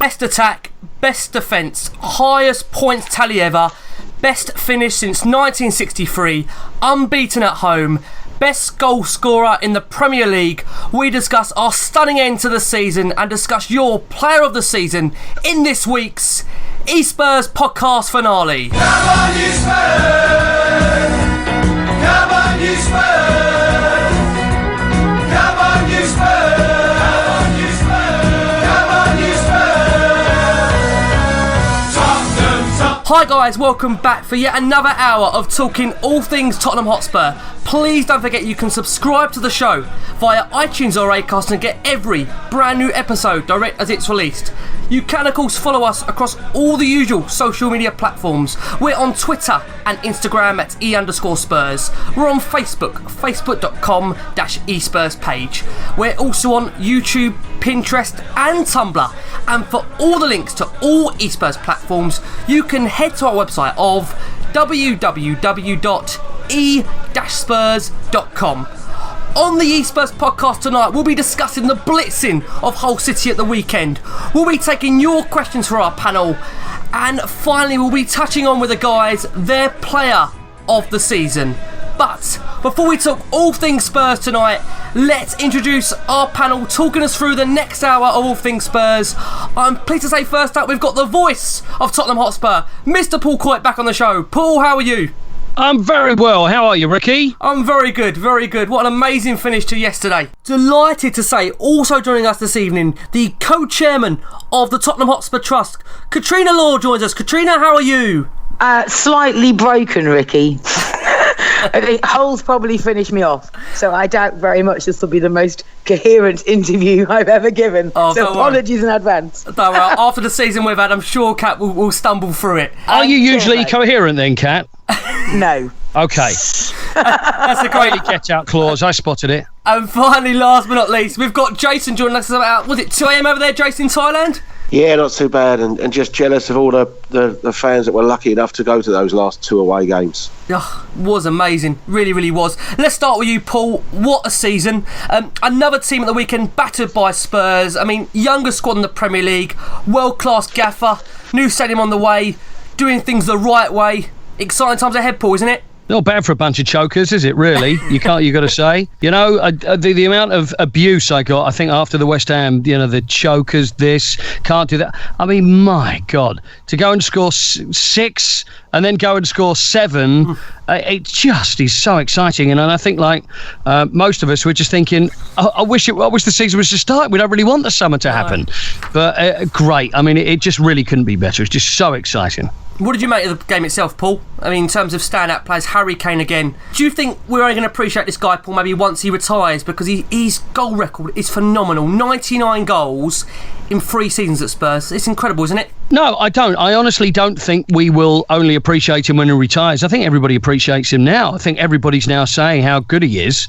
Best attack, best defence, highest points tally ever, best finish since 1963, unbeaten at home, best goal scorer in the Premier League. We discuss our stunning end to the season and discuss your player of the season in this week's e-Spurs podcast finale. Come on, you Spurs! Come on, you Spurs! Come on, you Spurs! Hi guys, welcome back for yet another hour of talking all things Tottenham Hotspur. Please don't forget you can subscribe to the show via iTunes or Acast and get every brand new episode direct as it's released. You can of course follow us across all the usual social media platforms. We're on Twitter and Instagram at e_Spurs. We're on Facebook, facebook.com/e-Spurs page. We're also on YouTube, Pinterest and Tumblr. And for all the links to all e-Spurs platforms, you can head to our website of www.e-Spurs.com. On the e-Spurs podcast tonight, we'll be discussing the blitzing of Hull City at the weekend. We'll be taking your questions for our panel. And finally, we'll be touching on with the guys their player of the season. But before we talk all things Spurs tonight, let's introduce our panel talking us through the next hour of all things Spurs. I'm pleased to say first up, we've got the voice of Tottenham Hotspur, Mr. Paul Coyte, back on the show. Paul, how are you? I'm very well. How are you, Ricky? I'm very good, very good. What an amazing finish to yesterday. Delighted to say, also joining us this evening, the co-chairman of the Tottenham Hotspur Trust, Katrina Law, joins us. Katrina, how are you? Slightly broken, Ricky. I think Hull's probably finished me off, so I doubt very much this will be the most coherent interview I've ever given. So apologies in advance. Don't worry. After the season we've had, I'm sure Kat will stumble through it. Are you usually coherent then, Kat? No. Okay. That's a great get-out clause. I spotted it. And finally, last but not least, we've got Jason joining us about, was it 2 a.m. over there, Jason, Thailand? Yeah, not too bad, and just jealous of all the fans that were lucky enough to go to those last 2 away games. Oh, was amazing, really, really was. Let's start with you, Paul. What a season. Another team at the weekend battered by Spurs. I mean, youngest squad in the Premier League, world-class gaffer, new stadium on the way, doing things the right way. Exciting times ahead, Paul, isn't it? Not bad for a bunch of chokers, is it, really? You got to say. You know, the amount of abuse I got, I think, after the West Ham, the chokers, this, can't do that. I mean, my God, to go and score 6 and then go and score 7, it just is so exciting. And I think, like most of us, we're just thinking, I wish the season was to start. We don't really want the summer to happen. But great. I mean, it just really couldn't be better. It's just so exciting. What did you make of the game itself, Paul? I mean, in terms of standout players, Harry Kane again. Do you think we're only going to appreciate this guy, Paul, maybe once he retires? Because his goal record is phenomenal. 99 goals in 3 seasons at Spurs. It's incredible, isn't it? No, I don't. I honestly don't think we will only appreciate him when he retires. I think everybody appreciates him now. I think everybody's now saying how good he is.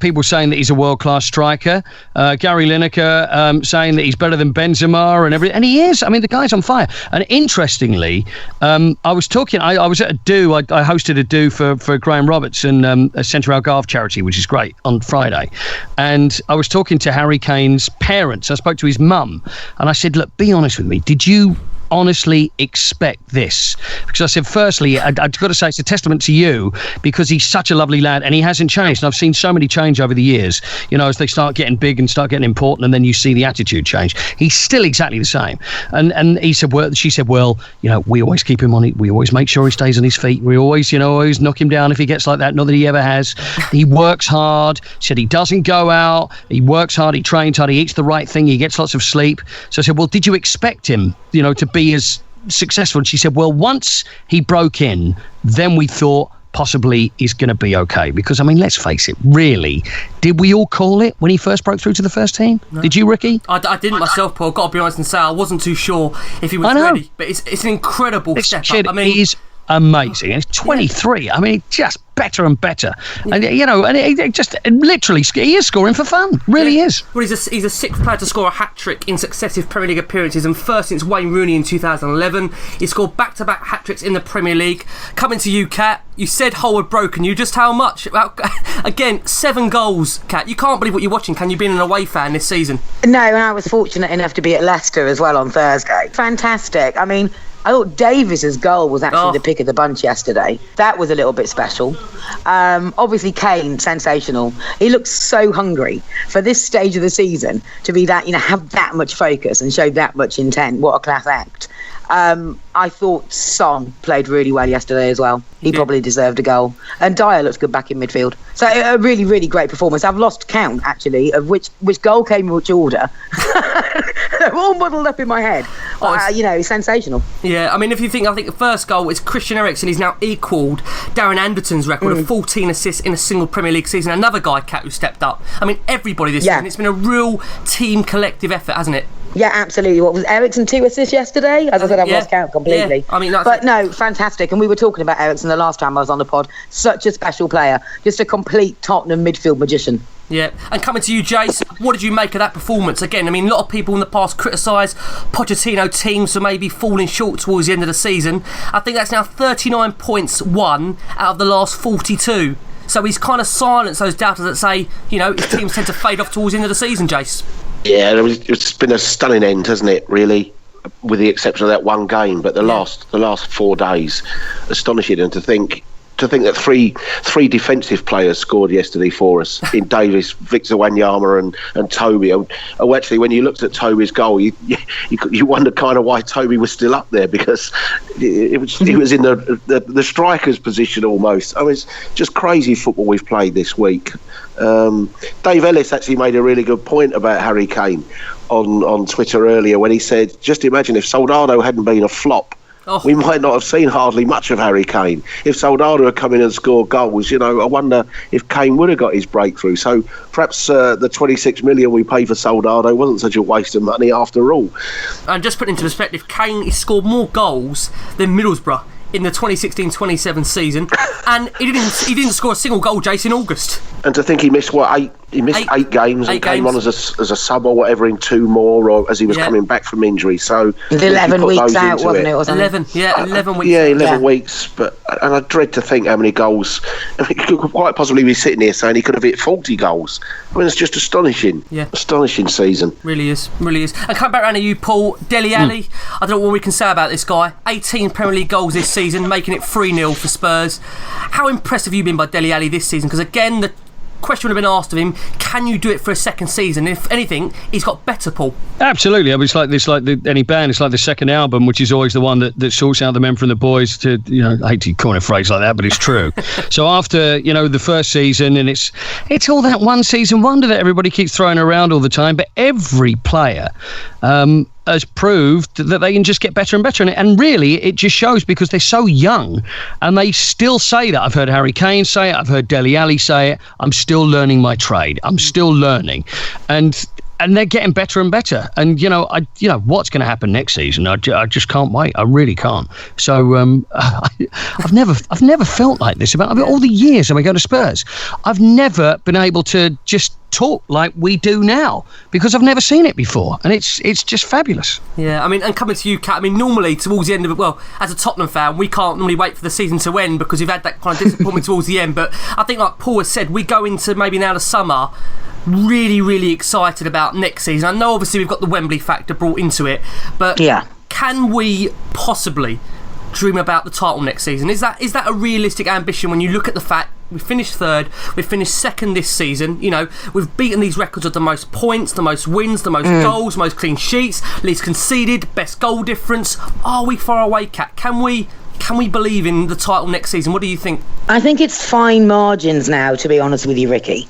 People saying that he's a world-class striker. Gary Lineker saying that he's better than Benzema and everything. And he is. I mean, the guy's on fire. And interestingly, I was talking, I was at a do, I hosted a do for Graham Roberts and a Centre Algarve charity, which is great, on Friday. And I was talking to Harry Kane's parents. I spoke to his mum and I said, look, be honest with me. Did you honestly expect this? Because I said, firstly, I've got to say it's a testament to you because he's such a lovely lad and he hasn't changed. And I've seen so many change over the years, as they start getting big and start getting important, and then you see the attitude change. He's still exactly the same. And he said, she said, we always keep him on it. We always make sure he stays on his feet. We always, always knock him down if he gets like that. Not that he ever has. He works hard. She said he doesn't go out. He works hard. He trains hard. He eats the right thing. He gets lots of sleep. So I said, well, did you expect him, to be as successful? And she said, well, once he broke in, then we thought possibly he's going to be okay. Because, I mean, let's face it, really, did we all call it when he first broke through to the first team? No. Did you, Ricky? I didn't myself, Paul. Got to be honest and say I wasn't too sure if he was ready. But it's an incredible step up. I mean, he's amazing. And he's 23. I mean, he just better and better. And, and he just literally, he is scoring for fun. Really is. Well, he's a sixth player to score a hat-trick in successive Premier League appearances, and first since Wayne Rooney in 2011. He scored back-to-back hat-tricks in the Premier League. Coming to you, Kat, you said Hull had broken you. Just how much? Again, 7 goals, Kat. You can't believe what you're watching, can you, being an away fan this season? No, and I was fortunate enough to be at Leicester as well on Thursday. Fantastic. I mean, I thought Davies's goal was actually the pick of the bunch yesterday. That was a little bit special. Obviously, Kane, sensational. He looks so hungry for this stage of the season to be that, have that much focus and show that much intent. What a class act. I thought Son played really well yesterday as well. He probably deserved a goal. And Dyer looks good back in midfield. So a really, really great performance. I've lost count, actually, of which goal came in which order. They're all muddled up in my head. Sensational. Yeah, I mean, I think the first goal is Christian Eriksen. He's now equalled Darren Anderton's record of 14 assists in a single Premier League season. Another guy, Kat, who stepped up. I mean, everybody this season. It's been a real team collective effort, hasn't it? Yeah, absolutely. What was Eriksen 2 assists yesterday? As I said, I've lost count completely. Yeah. I mean, no, fantastic. And we were talking about Eriksen the last time I was on the pod. Such a special player. Just a complete Tottenham midfield magician. Yeah, and coming to you, Jace, what did you make of that performance? Again, I mean, a lot of people in the past criticised Pochettino teams for maybe falling short towards the end of the season. I think that's now 39 points won out of the last 42. So he's kind of silenced those doubters that say, his teams tend to fade off towards the end of the season, Jace. Yeah, it's been a stunning end, hasn't it, really, with the exception of that one game. But the last 4 days, astonishing. And to think that three defensive players scored yesterday for us in Davies, Victor Wanyama and Toby. Actually, when you looked at Toby's goal, you wonder kind of why Toby was still up there, because he was in the striker's position almost. I mean, it's just crazy football we've played this week. Dave Ellis actually made a really good point about Harry Kane on Twitter earlier when he said, just imagine if Soldado hadn't been a flop, we might not have seen hardly much of Harry Kane. If Soldado had come in and scored goals, I wonder if Kane would have got his breakthrough. So perhaps the 26 million we paid for Soldado wasn't such a waste of money after all. And just put into perspective, Kane scored more goals than Middlesbrough in the 2016-27 season, and he didn't score a single goal, Jace, in August. And to think he missed eight games and came on as a sub or whatever in 2 more, or as he was coming back from injury. So 11 weeks out, wasn't it? 11 weeks. Yeah, 11 weeks. And I dread to think how many goals. I mean, he could quite possibly be sitting here saying he could have hit 40 goals. I mean, it's just astonishing. Yeah, astonishing season. Really is. And come back around to you, Paul. Dele Alli. I don't know what we can say about this guy. 18 Premier League goals this season, making it 3-0 for Spurs. How impressed have you been by Dele Alli this season? Because again, the question would have been asked of him, can you do it for a second season? If anything, he's got better, Paul. Absolutely. I mean, it's like any band, it's like the second album, which is always the one that sorts out the men from the boys to, I hate to coin a phrase like that, but it's true. So after, the first season, and it's all that one season wonder that everybody keeps throwing around all the time, but every player has proved that they can just get better and better. And really, it just shows because they're so young and they still say that. I've heard Harry Kane say it. I've heard Dele Alli say it. I'm still learning my trade. I'm still learning. And they're getting better and better. And, what's going to happen next season? I just can't wait. I really can't. So I've never felt like this about all the years that I go to Spurs. I've never been able to just talk like we do now because I've never seen it before, and it's just fabulous. Yeah, I mean, and coming to you, Kat, I mean, normally towards the end of it, well, as a Tottenham fan, we can't normally wait for the season to end because we've had that kind of disappointment towards the end, but I think, like Paul has said, we go into maybe now the summer really, really excited about next season. I know obviously we've got the Wembley factor brought into it, but can we possibly dream about the title next season? Is that a realistic ambition when you look at the fact we finished third, we finished second this season, we've beaten these records of the most points, the most wins, the most goals, most clean sheets, least conceded, best goal difference. Are we far away, Kat? Can we believe in the title next season? What do you think? I think it's fine margins now, to be honest with you, Ricky.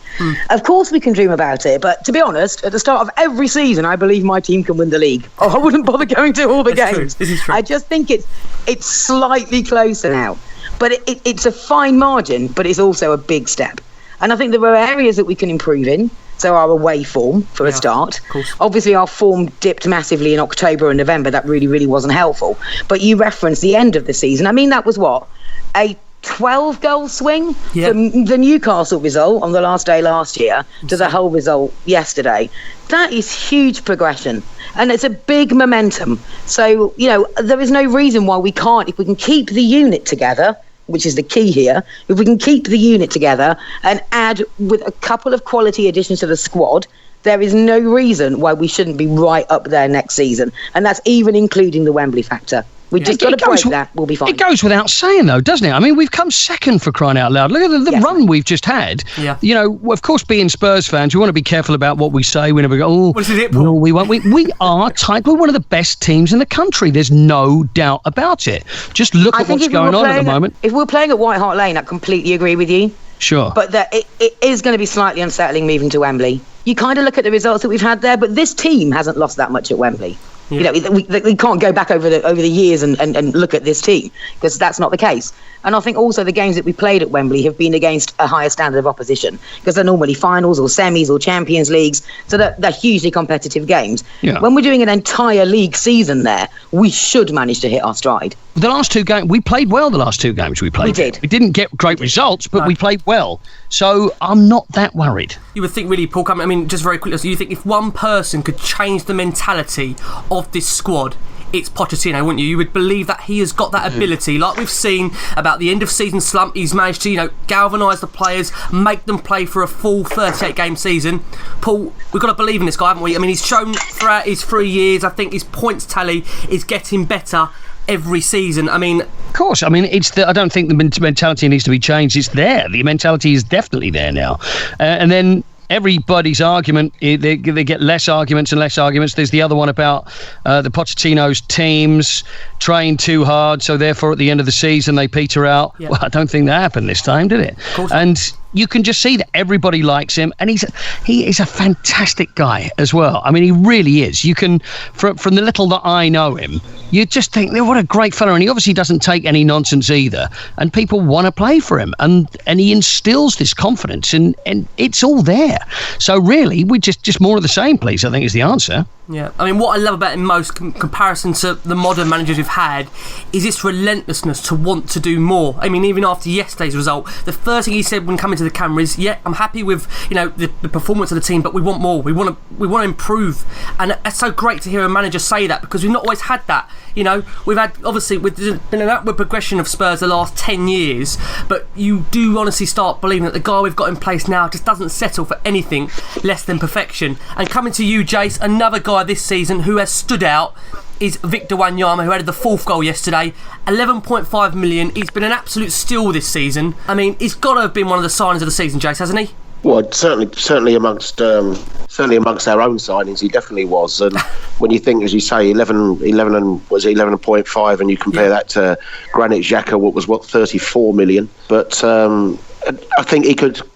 Of course we can dream about it, but to be honest, at the start of every season, I believe my team can win the league. I wouldn't bother going to all the games. True. This is true. I just think it's slightly closer now. But it's a fine margin, but it's also a big step. And I think there are areas that we can improve in. So our away form, for a start. Obviously, our form dipped massively in October and November. That really, really wasn't helpful. But you referenced the end of the season. I mean, that was what? A 12-goal swing from the Newcastle result on the last day last year to the whole result yesterday. That is huge progression, and it's a big momentum. So, there is no reason why we can't, if we can keep the unit together, which is the key here, if we can keep the unit together and add with a couple of quality additions to the squad, there is no reason why we shouldn't be right up there next season. And that's even including the Wembley factor. We just got to break that. We'll be fine. It goes without saying, though, doesn't it? I mean, we've come second, for crying out loud. Look at the run we've just had. Yeah. Of course, being Spurs fans, we want to be careful about what we say. We never go, what is it, Paul? No, we won't. We are tight. We're one of the best teams in the country. There's no doubt about it. Just look at what's going on at the moment. If we're playing at Hart Lane, I completely agree with you. Sure. But it is going to be slightly unsettling moving to Wembley. You kind of look at the results that we've had there, but this team hasn't lost that much at Wembley. Yeah. We can't go back over the years and look at this team, because that's not the case. And I think also the games that we played at Wembley have been against a higher standard of opposition, because they're normally finals or semis or Champions Leagues, so they're hugely competitive games. Yeah. When we're doing an entire league season there, we should manage to hit our stride. The last two games, we played well. The last two games we played. We did. We didn't get great results, but we played well. So I'm not that worried. You would think, really, Paul, just very quickly, so you think if one person could change the mentality of this squad, it's Pochettino, wouldn't you? You would believe that he has got that ability. Like we've seen about the end of season slump, he's managed to, galvanise the players, make them play for a full 38-game season. Paul, we've got to believe in this guy, haven't we? I mean, he's shown throughout his 3 years, I think his points tally is getting better every season. I mean, of course. I mean, I don't think the mentality needs to be changed. It's there. The mentality is definitely there now. And then everybody's argument, they get less arguments and less arguments. There's the other one about the Pochettino's teams train too hard, so therefore at the end of the season they peter out. Yeah. Well, I don't think that happened this time, did it? And you can just see that everybody likes him, and he is a fantastic guy as well. I mean, he really is. You can, from the little that I know him, you just think, what a great fella. And he obviously doesn't take any nonsense either, and people want to play for him, and he instills this confidence, and it's all there. So really, we just more of the same, please, I think is the answer. Yeah, I mean, what I love about him most, comparison to the modern managers we've had, is this relentlessness to want to do more. I mean, even after yesterday's result, the first thing he said when coming to the camera is, I'm happy with the performance of the team, but we want more. We want to improve, and it's so great to hear a manager say that, because we've not always had that. We've had, obviously, there's been an upward progression of Spurs the last 10 years, but you do honestly start believing that the guy we've got in place now just doesn't settle for anything less than perfection. And coming to you, Jace, another guy this season who has stood out is Victor Wanyama, who added the 4th goal yesterday. 11.5 million. He's been an absolute steal this season. I mean, he's got to have been one of the signings of the season, Jace, hasn't he? Well, certainly amongst our own signings, he definitely was. And when you think, as you say, 11.5, and you compare that to Granit Xhaka, what was 34 million. But I think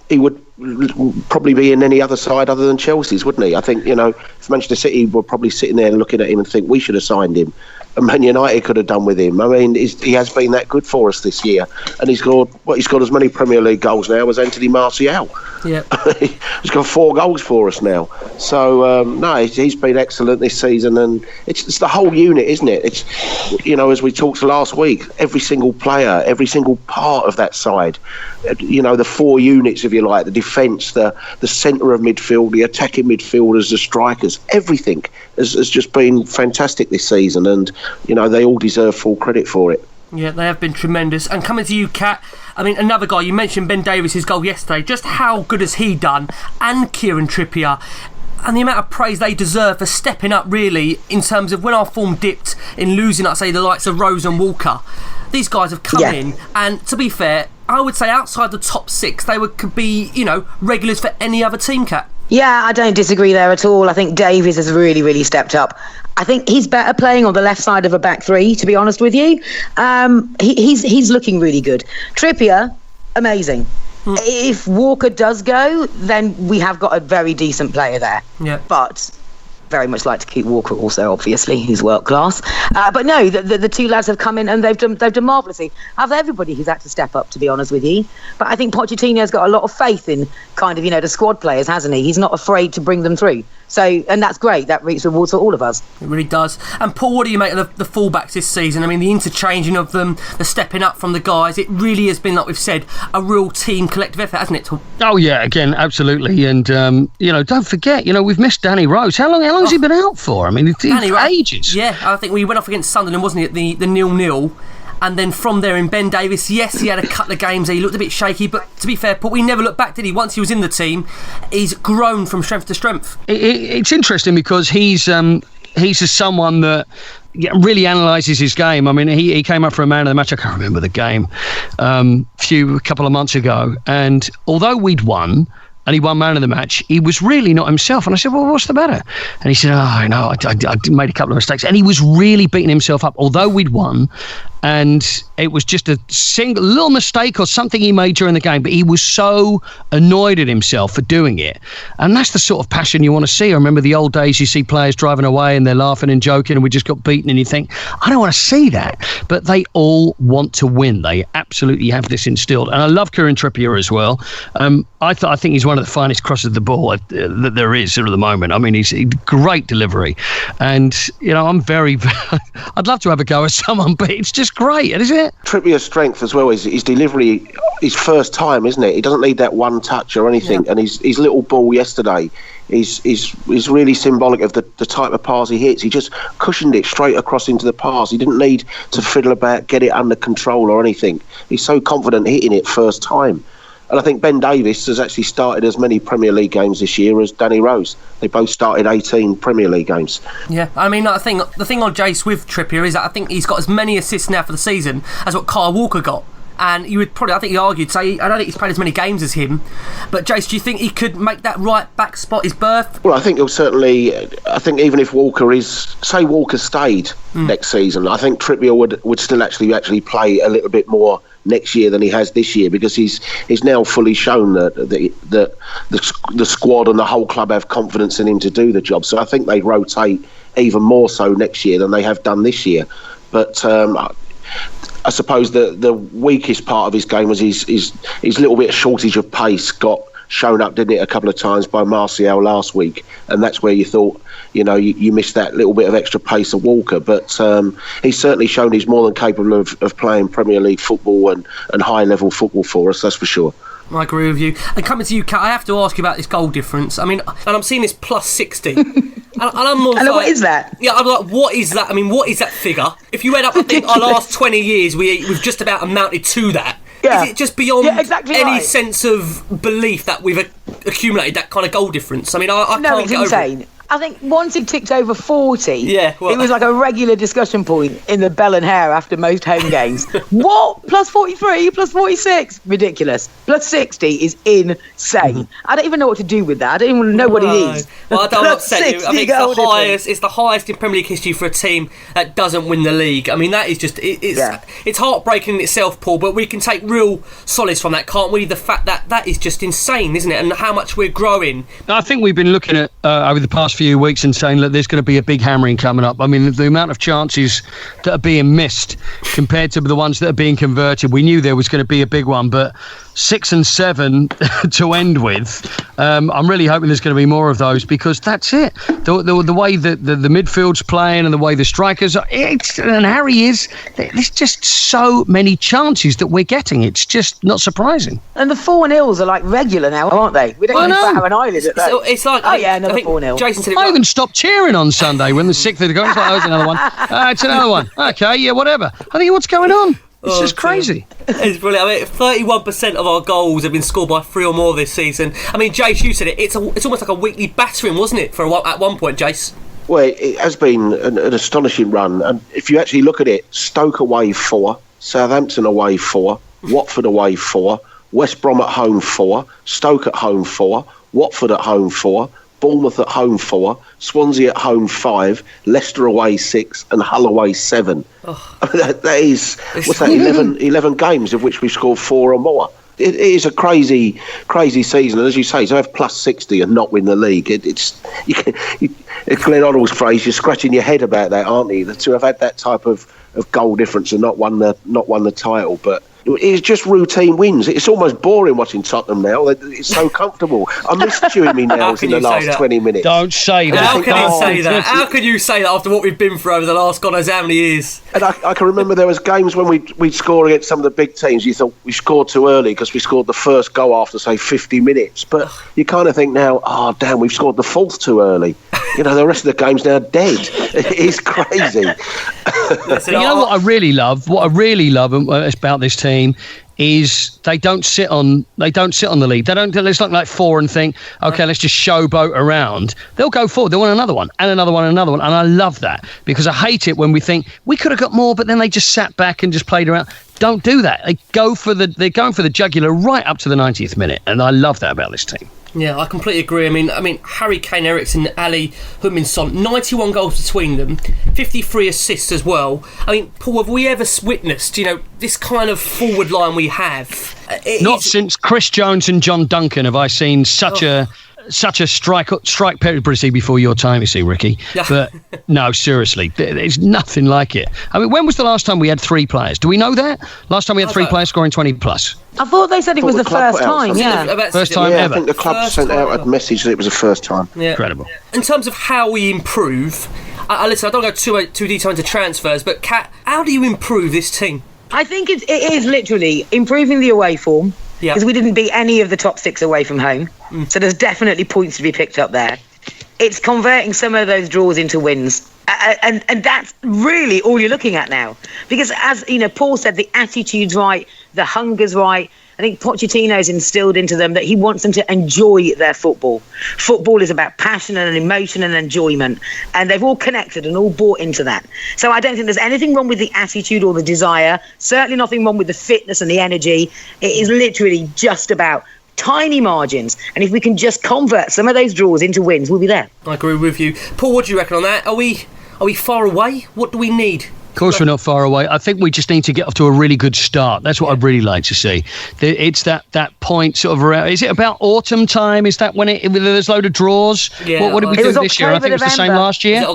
he would probably be in any other side other than Chelsea's, wouldn't he? I think, if Manchester City were probably sitting there looking at him and think we should have signed him, and Man United could have done with him. I mean, he has been that good for us this year, and he's scored as many Premier League goals now as Anthony Martial. Yeah, he's got 4 goals for us now. So he's been excellent this season, and it's the whole unit, isn't it? It's as we talked last week, every single player, every single part of that side. The 4 units, if you like, the defence, the centre of midfield, the attacking midfielders, the strikers, everything has just been fantastic this season, and they all deserve full credit for it. Yeah, they have been tremendous. And coming to you, Kat, I mean, another guy, you mentioned Ben Davies' goal yesterday. Just how good has he done? And Kieran Trippier. And the amount of praise they deserve for stepping up, really, in terms of when our form dipped in losing, I'd say, the likes of Rose and Walker. These guys have come in, and to be fair, I would say outside the top 6, they could be, regulars for any other team, Kat. Yeah, I don't disagree there at all. I think Davies has really, really stepped up. I think he's better playing on the left side of a back 3, to be honest with you. He's looking really good. Trippier, amazing. If Walker does go, then we have got a very decent player there. Yeah. But very much like to keep Walker also, obviously, he's world class. But no, the 2 lads have come in and they've done marvellously. Of everybody who's had to step up, to be honest with you. But I think Pochettino's got a lot of faith in kind of, the squad players, hasn't he? He's not afraid to bring them through. So, and that's great. That reaps rewards for all of us. It really does. And Paul, what do you make of the fullbacks this season? I mean, the interchanging of them, the stepping up from the guys, it really has been, like we've said, a real team collective effort, hasn't it? Oh, yeah, again, absolutely. And, don't forget, we've missed Danny Rose. How long has he been out for? I mean, it's ages. Yeah, I think we went off against Sunderland, wasn't it, the 0-0. And then from there in Ben Davies, yes, he had a couple of games there, he looked a bit shaky, but to be fair, Paul, we never looked back, did he? Once he was in the team, he's grown from strength to strength. It's interesting because he's someone that really analyses his game. I mean, he came up for a man of the match. I can't remember the game, a couple of months ago. And although we'd won, and he won man of the match, he was really not himself. And I said, well, what's the matter? And he said, I made a couple of mistakes. And he was really beating himself up, although we'd won. And it was just a single little mistake or something he made during the game, but he was so annoyed at himself for doing it. And that's the sort of passion you want to see. I remember the old days, you see players driving away and they're laughing and joking and we just got beaten, and you think, I don't want to see that. But they all want to win. They absolutely have this instilled. And I love Kieran Trippier as well. I think he's one of the finest crosses of the ball that there is at the moment. I mean, he's great delivery. And, I'm very, I'd love to have a go at someone, but it's just great, isn't it? Trippier's strength as well is his delivery, his first time, isn't it? He doesn't need that one touch or anything. Yeah. And his little ball yesterday is really symbolic of the type of pass he hits. He just cushioned it straight across into the pass. He didn't need to fiddle about, get it under control or anything. He's so confident hitting it first time. And I think Ben Davies has actually started as many Premier League games this year as Danny Rose. They both started 18 Premier League games. Yeah, I mean, I think the thing on Jace with Trippier is that I think he's got as many assists now for the season as what Kyle Walker got. And you would probably, I think you argued, say, I don't think he's played as many games as him. But Jace, do you think he could make that right back spot his berth? Well, I think he'll certainly, I think even if Walker stayed next season, I think Trippier would still actually play a little bit more next year than he has this year, because he's now fully shown that the squad and the whole club have confidence in him to do the job. So I think they rotate even more so next year than they have done this year. But I suppose the weakest part of his game was his little bit of shortage of pace got shown up, didn't it, a couple of times by Martial last week, and that's where you thought, you missed that little bit of extra pace of Walker. But he's certainly shown he's more than capable of playing Premier League football and high level football for us, that's for sure. I agree with you. And coming to you, Kat, I have to ask you about this goal difference. I mean, and I'm seeing this plus 60. and I'm more what is that? Yeah, I'm like, what is that? I mean, what is that figure? If you add up, I think our last 20 years, we've just about amounted to that. Yeah. Is it just beyond any sense of belief that we've accumulated that kind of goal difference? I mean, I can't it's get insane. over it. I think once it ticked over 40, it was like a regular discussion point in the Bell and Hare after most home games. What? Plus 43? Plus 46? Ridiculous. Plus 60 is insane. I don't even know what to do with that. I don't even know what it is. Well, I don't upset you. I think it's the highest in Premier League history for a team that doesn't win the league. I mean, that is just, it's heartbreaking in itself, Paul, but we can take real solace from that, can't we? The fact that is just insane, isn't it? And how much we're growing. I think we've been looking at, over the past few weeks, and saying that there's going to be a big hammering coming up. I mean, the amount of chances that are being missed compared to the ones that are being converted, we knew there was going to be a big one, but 6 and 7 to end with, I'm really hoping there's going to be more of those, because that's it. The way that the midfield's playing and the way the strikers are, and Harry is, there's just so many chances that we're getting. It's just not surprising. And the 4-0s are like regular now, aren't they? We don't even have an eyelid at that. So it's like, another 4-0. Jason said I even stopped cheering on Sunday when the 6th had gone. It's like, it's another one. It's another one. Okay, yeah, whatever. I think, what's going on? It's just crazy. It's brilliant. I mean, 31% of our goals have been scored by 3 or more this season. I mean, Jace, you said it. It's almost like a weekly battering, wasn't it, at one point, Jace? Well, it has been an astonishing run. And if you actually look at it, Stoke away 4, Southampton away 4, Watford away 4, West Brom at home 4, Stoke at home 4, Watford at home 4, Bournemouth at home 4, Swansea at home 5, Leicester away 6, and Hull away 7. Oh. I mean, that is, what's that, 11 games of which we've scored 4 or more. It is a crazy season, and as you say, to have plus 60 and not win the league, it's Glenn Hoddle's phrase, you're scratching your head about that, aren't you? To have had that type of goal difference and not won the title, but It's just routine wins. It's almost boring watching Tottenham now. It's so comfortable. I miss chewing me nails in the last 20 minutes. Don't say that. How can you say that? How can you say that after what we've been through over the last God knows how many years? And I can remember there was games when we'd score against some of the big teams. You thought we scored too early because we scored the first goal after, say, 50 minutes. But you kind of think now, oh, damn, we've scored the fourth too early. The rest of the game's now dead. It's crazy. Listen, You know what I really love? What I really love about this team is they don't sit on the lead. They don't. It's not like four and think, okay, let's just showboat around. They'll go forward. They want another one and another one and another one. And I love that because I hate it when we think we could have got more, but then they just sat back and just played around. Don't do that. They're going for the jugular right up to the 90th minute, and I love that about this team. Yeah, I completely agree. I mean, Harry Kane, Eriksen, Ali, Hudminson, 91 goals between them, 53 assists as well. I mean, Paul, have we ever witnessed, this kind of forward line we have? Not since Chris Jones and John Duncan have I seen such a strike pedigree before your time, you see, Ricky. But no, seriously, there's nothing like it. I mean, when was the last time we had three players? Do we know that? Last time we had three players scoring 20 plus. I thought they said it was the first time, First time ever. I think the club sent out a message that it was the first time. Yeah. Incredible. In terms of how we improve, listen, I don't go too detailed into transfers, but Kat, how do you improve this team? I think it is literally improving the away form. Because we didn't beat any of the top six away from home. So there's definitely points to be picked up there. It's converting some of those draws into wins. And that's really all you're looking at now. Because as Paul said, the attitude's right, the hunger's right. I think Pochettino's instilled into them that he wants them to enjoy their football. Football is about passion and emotion and enjoyment. And they've all connected and all bought into that. So I don't think there's anything wrong with the attitude or the desire. Certainly nothing wrong with the fitness and the energy. It is literally just about tiny margins. And if we can just convert some of those draws into wins, we'll be there. I agree with you. Paul, what do you reckon on that? Are we far away? What do we need? Of course, we're not far away. I think we just need to get off to a really good start. That's what I'd really like to see. It's that point sort of around. Is it about autumn time? Is that when there's a load of draws? Yeah, what did we do this year? I think it was the same last year.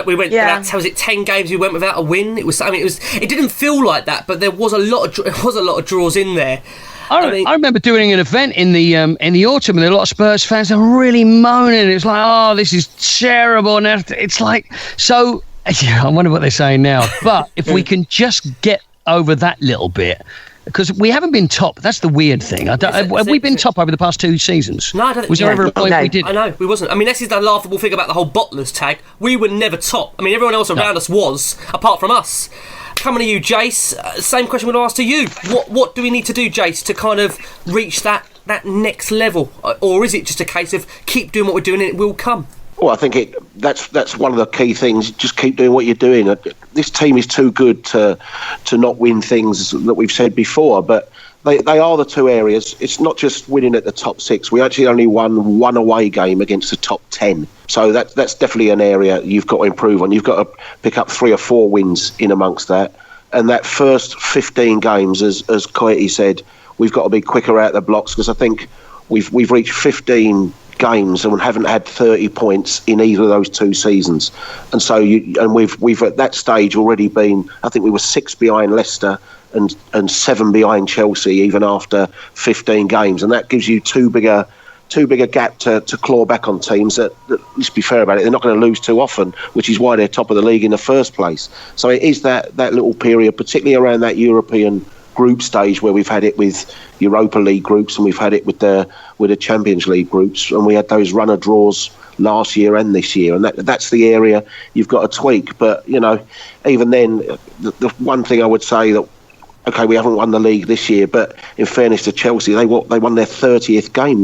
We went. Was it 10 games? We went without a win. It was. It didn't feel like that, but there was a lot of draws in there. I remember doing an event in the autumn, and there were a lot of Spurs fans that were really moaning. It was like, oh, this is terrible. And it's like so. Yeah, I wonder what they're saying now. But if we can just get over that little bit, because we haven't been top. That's the weird thing. Have we been top over the past 2 seasons? No, I don't think. Was there ever a point we did? I know, we wasn't. I mean, this is the laughable thing about the whole bottlers tag. We were never top. I mean, everyone else around us was, apart from us. Coming to you, Jace, same question we're going to ask to you. What do we need to do, Jace, to kind of reach that next level? Or is it just a case of keep doing what we're doing and it will come? Well, I think that's one of the key things. Just keep doing what you're doing. This team is too good to not win things that we've said before, but they are the two areas. It's not just winning at the top 6. We actually only won one away game against the top 10. So that's definitely an area you've got to improve on. You've got to pick up 3 or 4 wins in amongst that. And that first 15 games, as Coyte said, we've got to be quicker out the blocks, because I think we've reached 15 games and haven't had 30 points in either of those 2 seasons. And so we've at that stage already been, I think we were 6 behind Leicester and 7 behind Chelsea even after 15 games, and that gives you too big a gap to claw back on teams that, let's be fair about it, they're not going to lose too often, which is why they're top of the league in the first place. So it is that little period, particularly around that European group stage, where we've had it with Europa League groups and we've had it with the Champions League groups, and we had those runner draws last year and this year, and that's the area you've got to tweak. But even then, the one thing I would say that, okay, we haven't won the league this year, but in fairness to Chelsea, they won their 30th game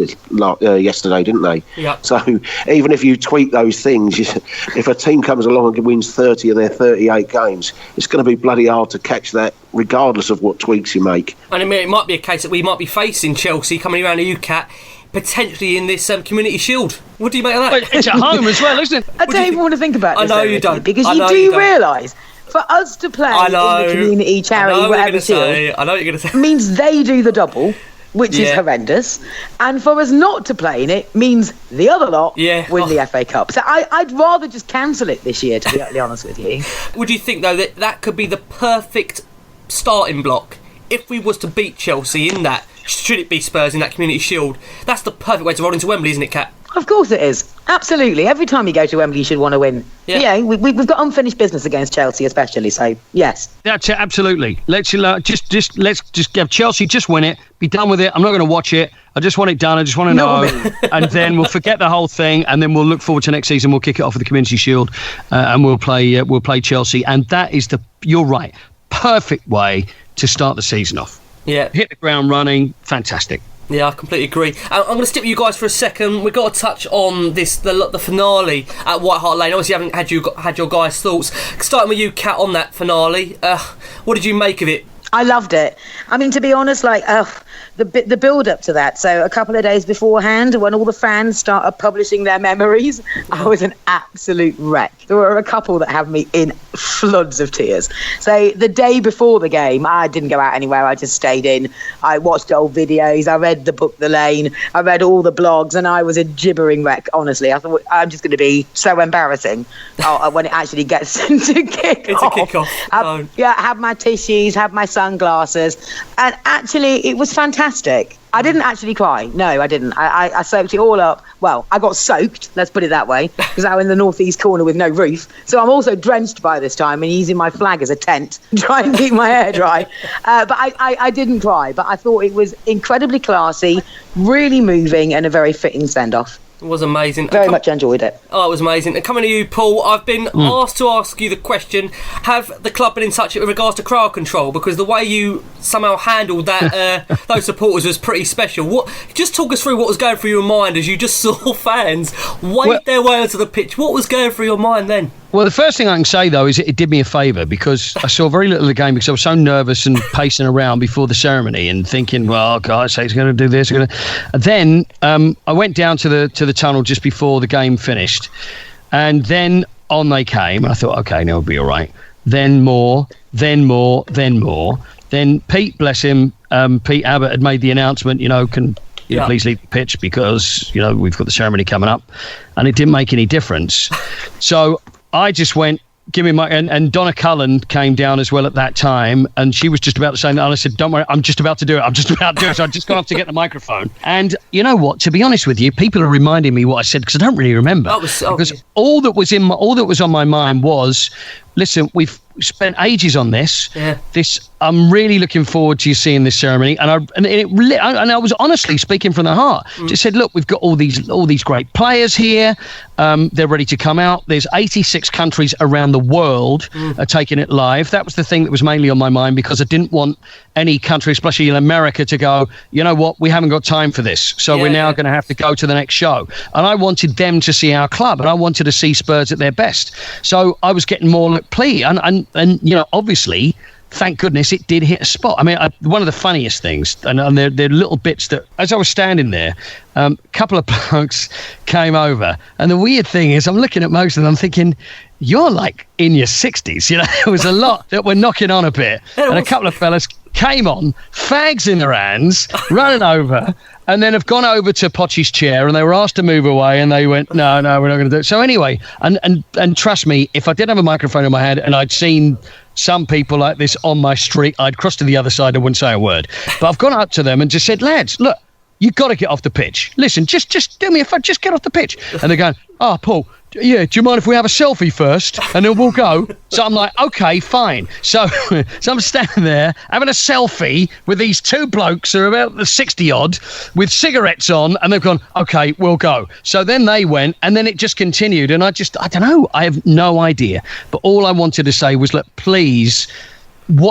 yesterday, didn't they? Yeah. So even if you tweak those things, if a team comes along and wins 30 of their 38 games, it's going to be bloody hard to catch that, regardless of what tweaks you make. And I mean, it might be a case that we might be facing Chelsea coming around the UCAT, potentially in this Community Shield. What do you make of that? It's at home as well, isn't it? I don't even want to think about this. I know you don't. Because you do realise, for us to play in the community, charity, whatever shield, I know what you're going to say. Means they do the double, which is horrendous. And for us not to play in it means the other lot win the FA Cup. So I'd rather just cancel it this year, to be honest with you. Would you think, though, that could be the perfect starting block if we was to beat Chelsea in that, should it be Spurs in that Community Shield, that's the perfect way to roll into Wembley, isn't it, Kat? Of course it is. Absolutely. Every time you go to Wembley, you should want to win. Yeah, we've got unfinished business against Chelsea, especially. So yes, that's it. Absolutely. Let's just give Chelsea, just win it. Be done with it. I'm not going to watch it. I just want it done. I just want to know, and then we'll forget the whole thing, and then we'll look forward to next season. We'll kick it off with the Community Shield, and we'll play Chelsea, and that is you're right, perfect way to start the season off. Yeah, hit the ground running. Fantastic. Yeah, I completely agree. I'm going to stick with you guys for a second. We've got to touch on the finale at Hart Lane. Obviously, you haven't had your guys' thoughts. Starting with you, Kat, on that finale. What did you make of it? I loved it. I mean, to be honest, the build-up to that. So a couple of days beforehand, when all the fans started publishing their memories, I was an absolute wreck. There were a couple that had me in floods of tears. So the day before the game, I didn't go out anywhere. I just stayed in. I watched old videos. I read the book The Lane. I read all the blogs, and I was a gibbering wreck, honestly. I thought, I'm just going to be so embarrassing when it actually gets to kick off. Have my tissues, have my sunglasses, and actually it was fantastic. I didn't actually cry. No, I didn't. I soaked it all up. Well, I got soaked, let's put it that way, because I'm in the northeast corner with no roof. So I'm also drenched by this time and using my flag as a tent to try and keep my hair dry. But I didn't cry, but I thought it was incredibly classy, really moving, and a very fitting send-off. It was amazing. Very much enjoyed it. Oh, it was amazing. And coming to you, Paul, I've been asked to ask you the question, have the club been in touch with regards to crowd control? Because the way you somehow handled that, those supporters was pretty special. Just talk us through what was going through your mind as you just saw fans wave their way onto the pitch. What was going through your mind then? Well, the first thing I can say, though, is it did me a favour because I saw very little of the game because I was so nervous and pacing around before the ceremony and thinking, well, God's sake, he's going to do this. Then I went down to the tunnel just before the game finished. And then on they came. And I thought, OK, now it'll be all right. Then more. Then Pete, bless him, Pete Abbott had made the announcement, can... please leave the pitch because, we've got the ceremony coming up. And it didn't make any difference. So I just went, give me my... And Donna Cullen came down as well at that time. And she was just about to say that. And I said, don't worry, I'm just about to do it. So I just got off to get the microphone. And you know what? To be honest with you, people are reminding me what I said because I don't really remember. Because all that was on my mind was, listen, we've spent ages on this. Yeah. I'm really looking forward to you seeing this ceremony, and I was honestly speaking from the heart. Just said, look, we've got all these great players here. They're ready to come out. There's 86 countries around the world are taking it live. That was the thing that was mainly on my mind because I didn't want any country, especially in America, to go, you know what, we haven't got time for this, so we're now going to have to go to the next show. And I wanted them to see our club, and I wanted to see Spurs at their best. So I was getting more plea, and obviously, thank goodness it did hit a spot. I mean, one of the funniest things, and they're little bits that, as I was standing there, a couple of blokes came over, and the weird thing is, I'm looking at most of them, I'm thinking, you're like in your 60s, there was a lot that were knocking on a bit, and a couple of fellas came on, fags in their hands, running over, and then have gone over to Poch's chair, and they were asked to move away, and they went, no, we're not going to do it. So anyway, and trust me, if I didn't have a microphone in my hand and I'd seen some people like this on my street, I'd cross to the other side and wouldn't say a word. But I've gone up to them and just said, lads, look, you've got to get off the pitch. Listen, just do me a favour, just get off the pitch. And they're going, oh, Paul, yeah, do you mind if we have a selfie first and then we'll go? So I'm like, okay, fine. So I'm standing there having a selfie with these two blokes who are about the 60 odd with cigarettes on, and they've gone, okay, we'll go. So then they went, and then it just continued, and I don't know, I have no idea. But all I wanted to say was, look, please,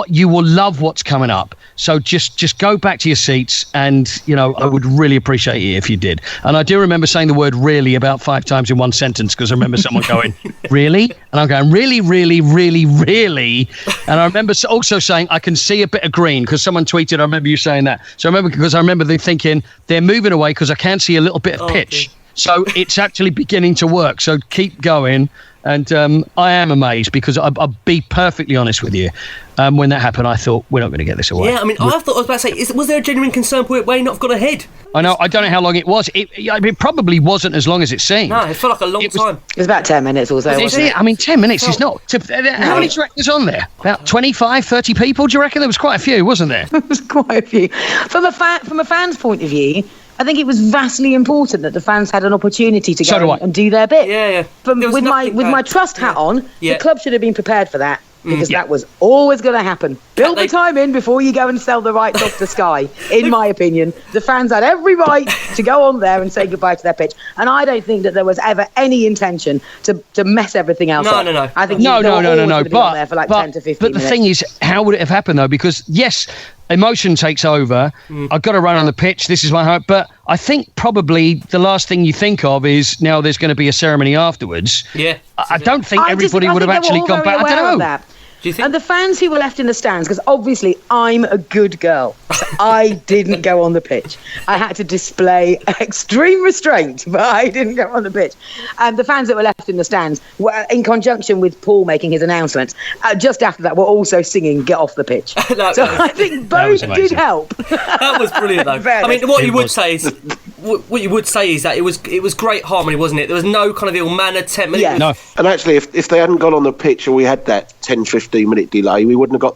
you will love what's coming up. So just go back to your seats, and I would really appreciate it if you did. And I do remember saying the word really about 5 times in one sentence because I remember someone going, really? And I'm going, really, really, really, really? And I remember also saying, I can see a bit of green because someone tweeted, I remember you saying that. So I remember them thinking, they're moving away because I can see a little bit of pitch. So it's actually beginning to work. So keep going. And I am amazed because I'll be perfectly honest with you. When that happened, I thought, we're not going to get this away. Yeah, I mean, I was about to say, was there a genuine concern for it where he not got ahead? I know. I don't know how long it was. It probably wasn't as long as it seemed. No, it felt like a long time. It was about 10 minutes or so, wasn't it? I mean, 10 minutes is not... How many do you reckon was on there? About 25, 30 people, do you reckon? There was quite a few, wasn't there? There was quite a few. From a fan's point of view, I think it was vastly important that the fans had an opportunity to go and do their bit. Yeah. With my trust hat on, the club should have been prepared for that. Because that was always going to happen. Build the time in before you go and sell the rights off to Sky, in my opinion. The fans had every right to go on there and say goodbye to their pitch. And I don't think that there was ever any intention to mess everything else up. No. I think no. There for like 10 to 15 But the thing is, how would it have happened, though? Because, yes, emotion takes over. I've got to run on the pitch. This is my hope. But I think probably the last thing you think of is now there's going to be a ceremony afterwards. Yeah. I don't think everybody would have actually gone back. I don't know. Do you think? And the fans who were left in the stands, because obviously I'm a good girl, so I didn't go on the pitch. I had to display extreme restraint, but I didn't go on the pitch. And the fans that were left in the stands, were, in conjunction with Paul making his announcements, just after that, were also singing "Get Off the Pitch." I think both did help. That was brilliant, though. I mean, what you would say is that it was great harmony, wasn't it? There was no kind of ill-mannered temper. Yeah. No. And actually, if they hadn't gone on the pitch and we had that 10-15-minute delay, we wouldn't have got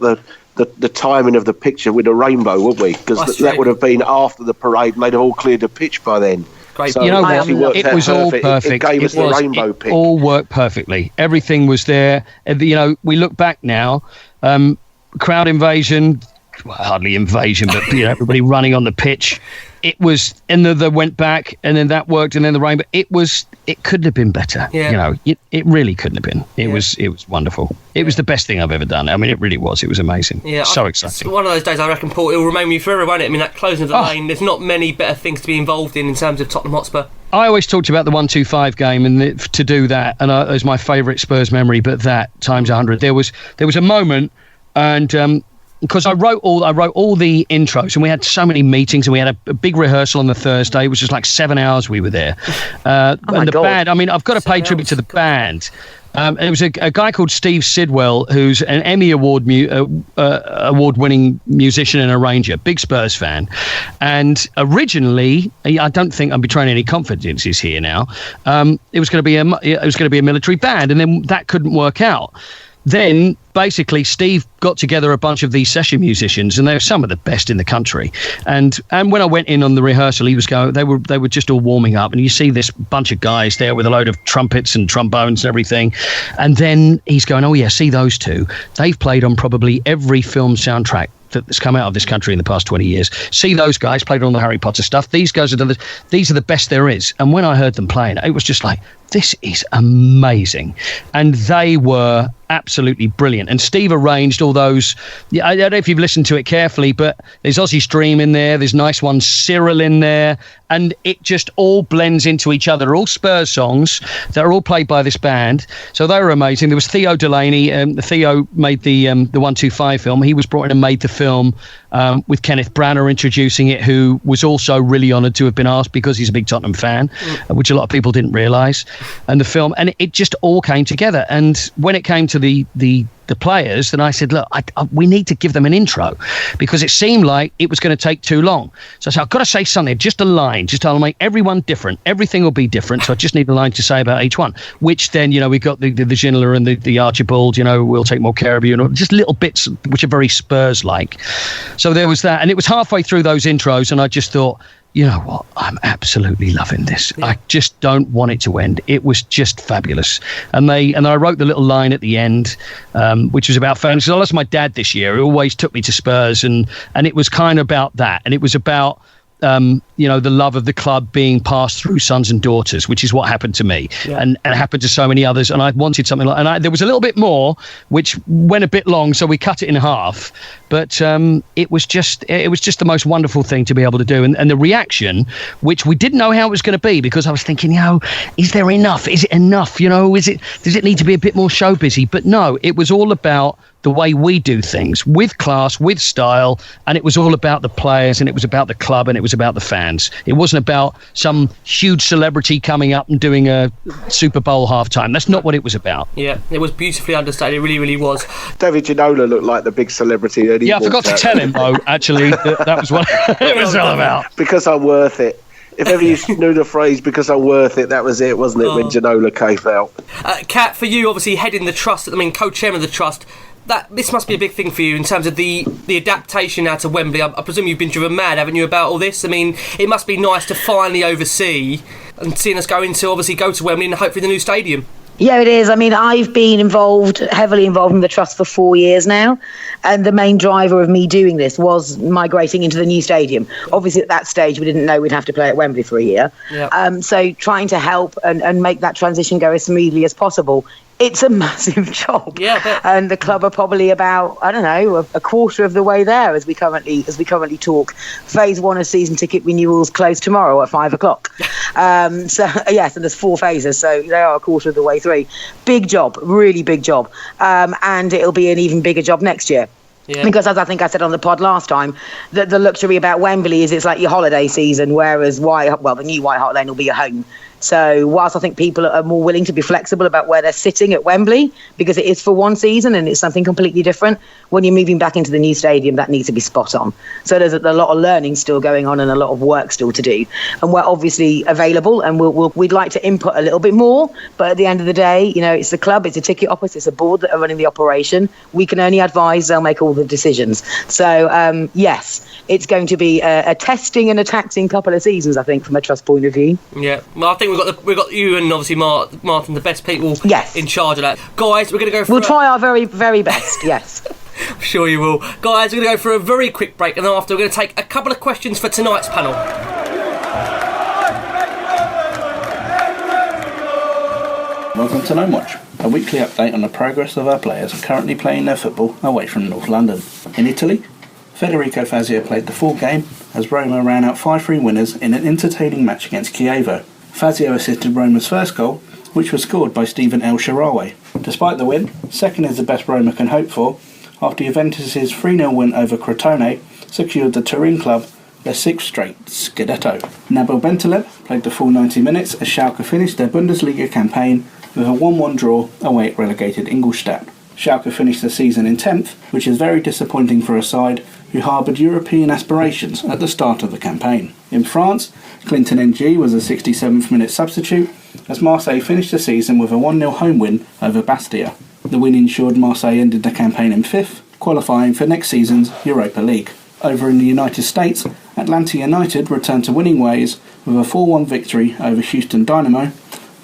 the timing of the picture with a rainbow, would we? Because that would have been after the parade, and they'd have all cleared the pitch by then. Great. So you know what? It was all perfect. It gave us the rainbow pick. All worked perfectly. Everything was there. You know, we look back now, crowd invasion, well, hardly invasion, but everybody running on the pitch. It was, and the went back, and then that worked, and then the rainbow. It couldn't have been better. Yeah. It really couldn't have been. It was wonderful. It was the best thing I've ever done. I mean, it really was. It was amazing. Yeah, so exciting. It's one of those days, I reckon, Paul, it'll remain with you forever, won't it? I mean, that closing of the lane, there's not many better things to be involved in terms of Tottenham Hotspur. I always talked about the 1-2-5 game, and to do that, and it was my favourite Spurs memory, but that times 100. There was a moment, and because I wrote all the intros, and we had so many meetings, and we had a big rehearsal on the Thursday. It was just like 7 hours we were there. And the band, I mean, I've got to pay tribute to the band. It was a guy called Steve Sidwell, who's an Emmy award-winning musician and arranger, big Spurs fan. And originally, I don't think I'm betraying any confidences here now. It was going to be a military band, and then that couldn't work out. Then basically Steve got together a bunch of these session musicians, and they were some of the best in the country. And when I went in on the rehearsal, they were just all warming up, and you see this bunch of guys there with a load of trumpets and trombones and everything. And then he's going, "Oh yeah, see those two? They've played on probably every film soundtrack that's come out of this country in the past 20 years. See those guys played on the Harry Potter stuff. These guys these are the best there is." And when I heard them playing, it was just like, this is amazing. And they were absolutely brilliant. And Steve arranged all those. I don't know if you've listened to it carefully, but there's Aussie Stream in there. There's nice one, Cyril in there. And it just all blends into each other. All Spurs songs that are all played by this band. So they were amazing. There was Theo Delaney. Theo made the 1-2-5 film. He was brought in and made the film with Kenneth Branagh introducing it, who was also really honoured to have been asked because he's a big Tottenham fan, which a lot of people didn't realise. And the film, and it just all came together. And when it came to the players, then I said, look, we need to give them an intro, because it seemed like it was going to take too long. So I said, I've got to say something, just a line, just I'll make everyone different. Everything will be different. So I just need a line to say about each one, which then, we've got the Ginola and the Archibald, we'll take more care of you, and just little bits which are very Spurs-like. So there was that. And it was halfway through those intros, and I just thought, you know what? I'm absolutely loving this. Yeah. I just don't want it to end. It was just fabulous. And I wrote the little line at the end, which was about family. So I lost my dad this year. He always took me to Spurs, and it was kind of about that. And it was about the love of the club being passed through sons and daughters, which is what happened to me, and happened to so many others. And I wanted something like, and there was a little bit more, which went a bit long, so we cut it in half. But it was just the most wonderful thing to be able to do, and the reaction, which we didn't know how it was going to be, because I was thinking, is there enough? Is it enough? Does it need to be a bit more show busy? But no, it was all about the way we do things, with class, with style, and it was all about the players, and it was about the club, and it was about the fans. It wasn't about some huge celebrity coming up and doing a Super Bowl halftime. That's not what it was about. Yeah, it was beautifully understated. It really, really was. David Ginola looked like the big celebrity. That he I forgot to tell him, though, actually, that was what it was all about. Because I'm worth it. If ever you knew the phrase, because I'm worth it, that was it, wasn't it, when Ginola came out? Kat, for you, obviously heading the trust, co-chairman of the trust, this must be a big thing for you in terms of the adaptation now to Wembley. I presume you've been driven mad, haven't you, about all this? It must be nice to finally oversee and seeing us go to Wembley and hopefully the new stadium. Yeah, it is. I've been heavily involved in the trust for 4 years now, and the main driver of me doing this was migrating into the new stadium. Obviously, at that stage, we didn't know we'd have to play at Wembley for a year. Yep. So trying to help and make that transition go as smoothly as possible. It's a massive job. Yeah, and the club are probably about, a quarter of the way there as we currently talk. Phase 1 of season ticket renewals close tomorrow at 5:00. And there's 4 phases, so they are a quarter of the way through. Big job, really big job. And it'll be an even bigger job next year. Yeah. Because, as I think I said on the pod last time, the luxury about Wembley is it's like your holiday season, whereas the new White Hart Lane will be your home. So whilst I think people are more willing to be flexible about where they're sitting at Wembley, because it is for one season and it's something completely different, when you're moving back into the new stadium, that needs to be spot on. So there's a lot of learning still going on and a lot of work still to do. And we're obviously available, and we'd like to input a little bit more. But at the end of the day, it's the club, it's a ticket office, it's a board that are running the operation. We can only advise, they'll make all the decisions. So, yes, it's going to be a testing and a taxing couple of seasons, I think, from a trust point of view. Yeah, well, I think we've got you and obviously Martin, the best people in charge of that. Guys, we're going to go. We'll try our very, very best. Yes. I'm sure you will. Guys, we're going to go for a very quick break, and then after we're going to take a couple of questions for tonight's panel. Welcome to No Watch, a weekly update on the progress of our players currently playing their football away from North London. In Italy, Federico Fazio played the full game as Roma ran out 5-3 winners in an entertaining match against Chievo. Fazio assisted Roma's first goal, which was scored by Stephen El Shaarawy. Despite the win, second is the best Roma can hope for, after Juventus' 3-0 win over Crotone secured the Turin club their 6th straight Scudetto. Nabil Bentaleb played the full 90 minutes as Schalke finished their Bundesliga campaign with a 1-1 draw away at relegated Ingolstadt. Schalke finished the season in 10th, which is very disappointing for a side who harboured European aspirations at the start of the campaign. In France, Clinton NG was a 67th minute substitute as Marseille finished the season with a 1-0 home win over Bastia. The win ensured Marseille ended the campaign in 5th, qualifying for next season's Europa League. Over in the United States, Atlanta United returned to winning ways with a 4-1 victory over Houston Dynamo,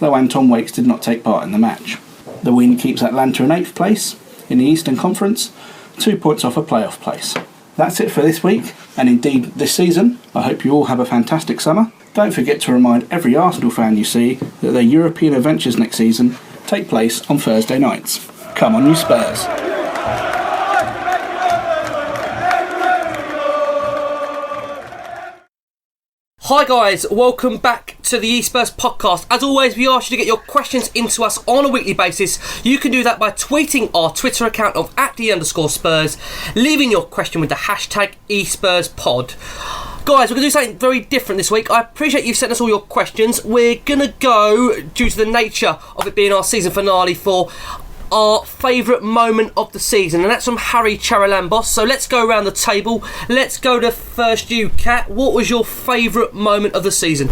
though Anton Wakes did not take part in the match. The win keeps Atlanta in 8th place in the Eastern Conference, 2 points off a playoff place. That's it for this week, and indeed this season. I hope you all have a fantastic summer. Don't forget to remind every Arsenal fan you see that their European adventures next season take place on Thursday nights. Come on, you Spurs! Hi guys, welcome back to the e-Spurs podcast. As always, we ask you to get your questions into us on a weekly basis. You can do that by tweeting our Twitter account of @the_Spurs, leaving your question with the hashtag e-SpursPod. Guys, we're going to do something very different this week. I appreciate you've sent us all your questions. We're going to go, due to the nature of it being our season finale, for our favourite moment of the season, and that's from Harry Charalambos. So let's go around the table. Let's go to first you, Kat. What was your favourite moment of the season?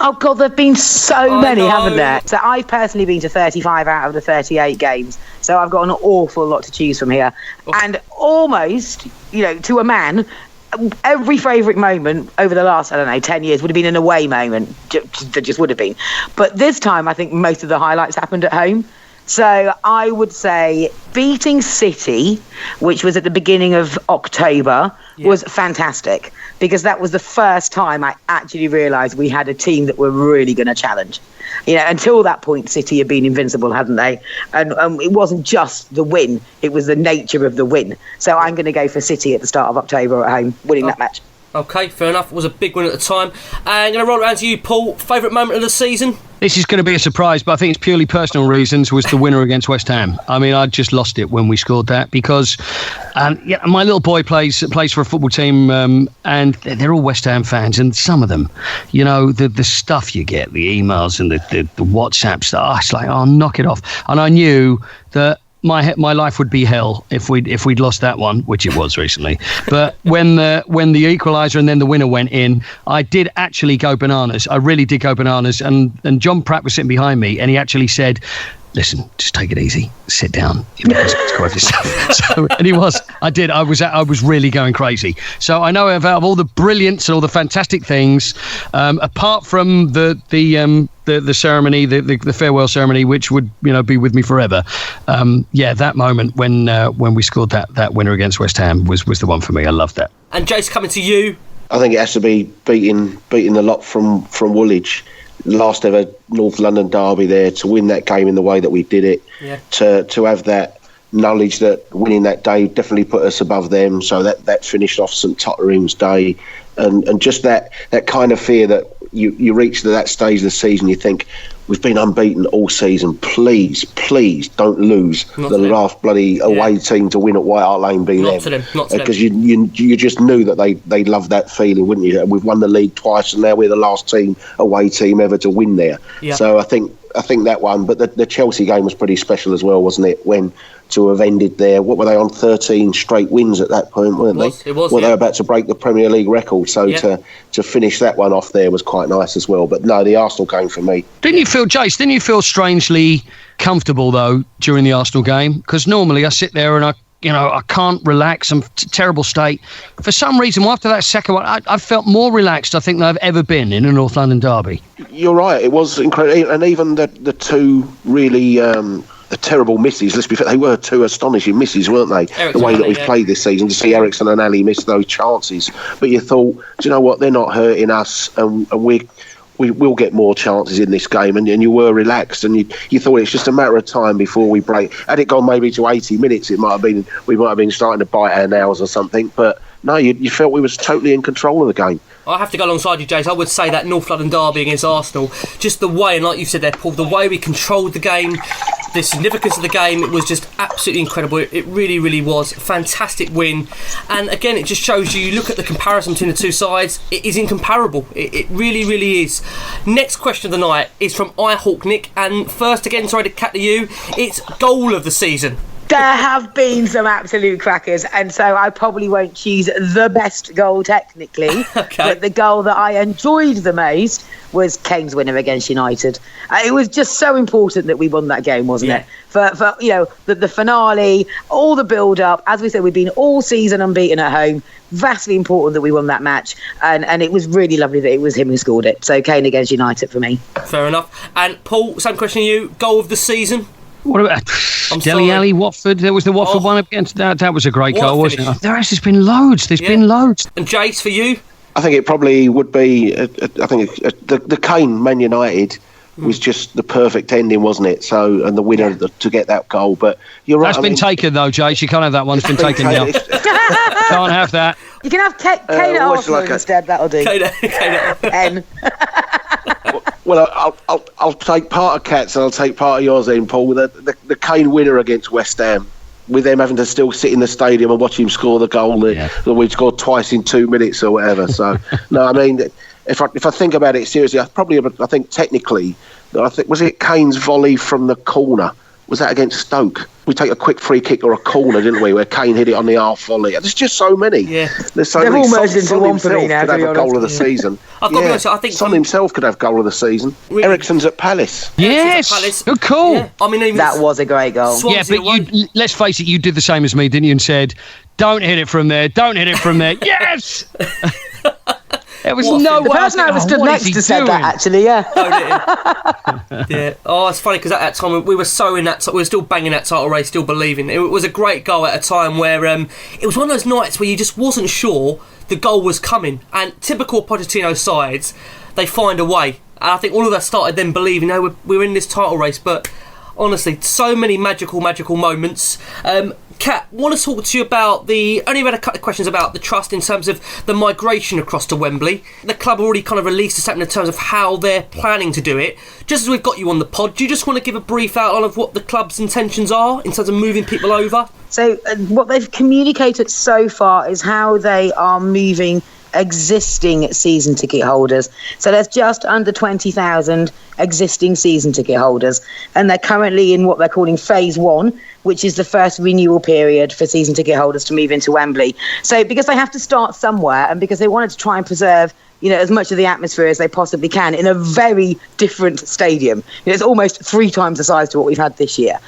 Oh God, there've been so many, haven't there? So I've personally been to 35 out of the 38 games, so I've got an awful lot to choose from here. And almost, to a man, every favourite moment over the last, 10 years would have been an away moment. There just would have been. But this time, I think most of the highlights happened at home. So I would say beating City, which was at the beginning of October, was fantastic, because that was the first time I actually realised we had a team that were really going to challenge. Until that point, City had been invincible, hadn't they? And it wasn't just the win, it was the nature of the win. So I'm going to go for City at the start of October at home, winning that match. Okay, fair enough. It was a big win at the time. And I'm going to roll around to you, Paul. Favourite moment of the season? This is going to be a surprise, but I think it's purely personal reasons, was the winner against West Ham. I mean, I just lost it when we scored that because my little boy plays for a football team and they're all West Ham fans, and some of them, the stuff you get, the emails and the WhatsApp stuff, it's like, oh, knock it off. And I knew that my life would be hell if we'd lost that one, which it was recently. But when the equaliser and then the winner went in, I did actually go bananas. I really did go bananas. And John Pratt was sitting behind me, and he actually said, "Listen, just take it easy. Sit down. And he was. I did. I was really going crazy. So I know out of all the brilliance and all the fantastic things, apart from the ceremony, the farewell ceremony, which would be with me forever. That moment when we scored that winner against West Ham was the one for me. I loved that. And Jace, coming to you. I think it has to be beating the lot from Woolwich. Last ever North London derby there, to win that game in the way that we did it, to have that knowledge that winning that day definitely put us above them, so that finished off St Totteringham's day, and just that kind of fear that you reach to that stage of the season, you think, we've been unbeaten all season, please don't lose the last bloody away team to win at White Hart Lane, be not them. To them. Because you just knew that they loved that feeling, wouldn't you? We've won the league twice, and now we're the last away team ever to win there. Yeah. So I think that one, but the Chelsea game was pretty special as well, wasn't it? When to have ended there, what were they on, 13 straight wins at that point, weren't they? It was. Well, they were about to break the Premier League record, so to finish that one off there was quite nice as well. But no, the Arsenal game for me. Didn't you feel strangely comfortable though during the Arsenal game? Because normally I sit there and I can't relax. I'm terrible state. For some reason, after that second one, I felt more relaxed, I think, than I've ever been in a North London derby. You're right. It was incredible. And even the two really the terrible misses, let's be fair, they were two astonishing misses, weren't they? Ericsson, the way that we've played this season, to see Ericsson and Ali miss those chances. But you thought, do you know what? They're not hurting us, and we will get more chances in this game, and you were relaxed, and you thought it's just a matter of time before we break. Had it gone maybe to 80 minutes, we might have been starting to bite our nails or something. But no, you felt we was totally in control of the game. I have to go alongside you, Jace. I would say that North London derby against Arsenal, just the way, and like you said there, Paul, the way we controlled the game, the significance of the game, it was just absolutely incredible. It really, really was. Fantastic win. And again, it just shows you look at the comparison between the two sides, it is incomparable. It really, really is. Next question of the night is from iHawk Nick. And first, again, sorry to cat to you, it's goal of the season. There have been some absolute crackers, and so I probably won't choose the best goal technically. Okay. But the goal that I enjoyed the most was Kane's winner against United. It was just so important that we won that game, wasn't it? For the finale, all the build-up. As we said, we've been all season unbeaten at home. Vastly important that we won that match, and it was really lovely that it was him who scored it. So Kane against United for me. Fair enough. And Paul, same question to you. Goal of the season? What about Dele Alli, Watford? There was the Watford one against that was a great goal, wasn't it? There has just been loads. There's been loads. And Jace, for you? I think it probably would be. The Kane Man United was just the perfect ending, wasn't it? So, and the winner to get that goal. But you're right. That's been taken though, Jace. You can't have that one. It's been taken now. Can't have that. You can have Kane at Arsenal instead. That'll do. Kane. Well, I'll take part of Kat's and I'll take part of yours then, Paul. The Kane winner against West Ham, with them having to still sit in the stadium and watch him score the goal that we scored twice in 2 minutes or whatever. So, no, I mean, if I think about it seriously, I think technically, was it Kane's volley from the corner? Was that against Stoke? We take a quick free kick or a corner, didn't we, where Kane hit it on the half volley. There's just so many. Yeah. There's so They've many. all merged into one for me now, could have a goal of the season. I've got to be honest, I think Son himself could have goal of the season. Really? Ericsson's at Palace. Yes. Good call. Yeah. I mean, even that was a great goal. Swansea but let's face it, you did the same as me, didn't you? And said, "Don't hit it from there. Don't hit it from there." Yes. There was no way. The person I was stood next to said that, actually, yeah. Oh, it's funny because at that time we were so in that. We were still banging that title race, still believing. It was a great goal at a time where it was one of those nights where you just wasn't sure the goal was coming. And typical Pochettino sides, they find a way. And I think all of us started then believing, we're in this title race, but. Honestly, so many magical moments. Kat, want to talk to you about only had a couple of questions about the trust in terms of the migration across to Wembley. The club already kind of released a statement in terms of how they're planning to do it. Just as we've got you on the pod, do you just want to give a brief outline of what the club's intentions are in terms of moving people over? So what they've communicated so far is how they are moving existing season ticket holders. So there's just under 20,000 existing season ticket holders, and they're currently in what they're calling phase 1, which is the first renewal period for season ticket holders to move into Wembley. So because they have to start somewhere, and because they wanted to try and preserve as much of the atmosphere as they possibly can in a very different stadium. It's almost 3 times the size to what we've had this year.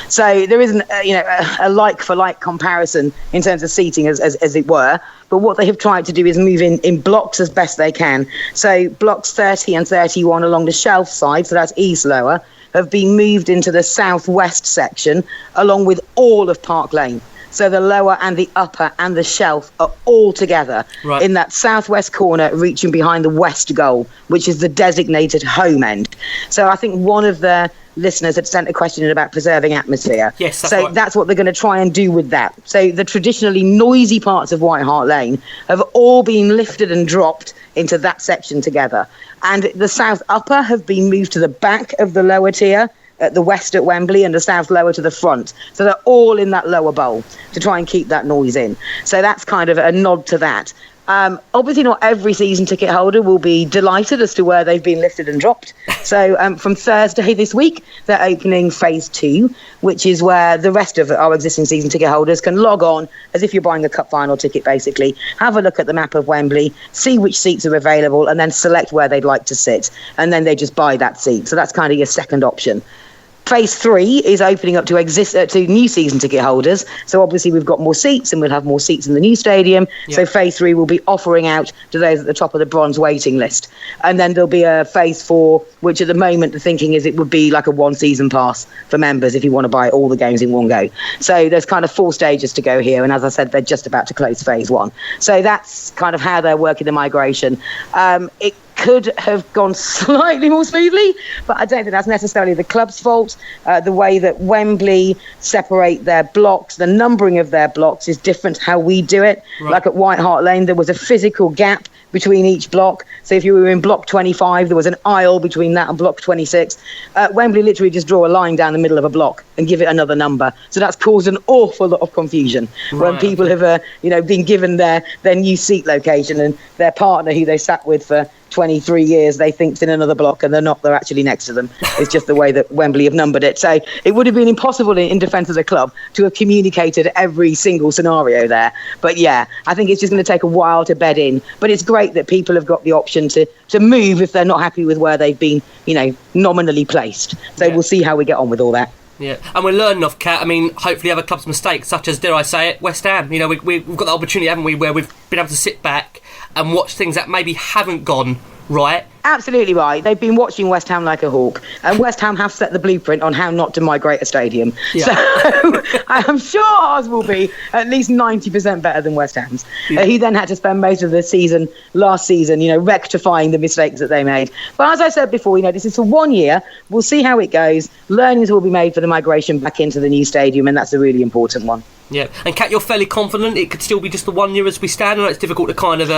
So there isn't, a like-for-like comparison in terms of seating as it were. But what they have tried to do is move in blocks as best they can. So blocks 30 and 31 along the shelf side, so that's east lower, have been moved into the southwest section along with all of Park Lane. So the lower and the upper and the shelf are all together in that southwest corner reaching behind the west goal, which is the designated home end. So I think one of the listeners had sent a question in about preserving atmosphere. Yes, that's right. That's what they're going to try and do with that. So the traditionally noisy parts of Hart Lane have all been lifted and dropped into that section together. And the south upper have been moved to the back of the lower tier, at the west at Wembley, and the south lower to the front. So they're all in that lower bowl to try and keep that noise in. So that's kind of a nod to that. Obviously not every season ticket holder will be delighted as to where they've been lifted and dropped. So from Thursday this week, they're opening phase 2, which is where the rest of our existing season ticket holders can log on as if you're buying a cup final ticket, basically, have a look at the map of Wembley, see which seats are available, and then select where they'd like to sit. And then they just buy that seat. So that's kind of your second option. Phase 3 is opening up to new season ticket holders. So obviously we've got more seats and we'll have more seats in the new stadium. Yep. So phase 3 will be offering out to those at the top of the bronze waiting list. And then there'll be a phase 4, which at the moment the thinking is it would be like a 1 season pass for members if you want to buy all the games in one go. So there's kind of 4 stages to go here. And as I said, they're just about to close phase 1. So that's kind of how they're working the migration. It could have gone slightly more smoothly, but I don't think that's necessarily the club's fault. The way that Wembley separate their blocks, the numbering of their blocks is different how we do it. Right. Like at Hart Lane, there was a physical gap between each block. So if you were in block 25, there was an aisle between that and block 26. Wembley literally just draw a line down the middle of a block and give it another number. So that's caused an awful lot of confusion when people have been given their new seat location, and their partner who they sat with for 23 years they think's in another block, and they're actually next to them. It's just the way that Wembley have numbered it. So it would have been impossible in defence of the club to have communicated every single scenario there. But yeah, I think it's just going to take a while to bed in. But it's great that people have got the option to move if they're not happy with where they've been, nominally placed. So we'll see how we get on with all that. Yeah, and we're learning off, Kat. I mean, hopefully other clubs' mistakes, such as, dare I say it, West Ham. We've got the opportunity, haven't we, where we've been able to sit back and watch things that maybe haven't gone right. Absolutely right. They've been watching West Ham like a hawk, and West Ham have set the blueprint on how not to migrate a stadium. Yeah. So I'm sure ours will be at least 90% better than West Ham's. Yeah. He then had to spend most of the last season, rectifying the mistakes that they made. But as I said before, this is for 1 year. We'll see how it goes. Learnings will be made for the migration back into the new stadium, and that's a really important one. Yeah, and Kat, you're fairly confident it could still be just the 1 year as we stand. I know it's difficult to kind of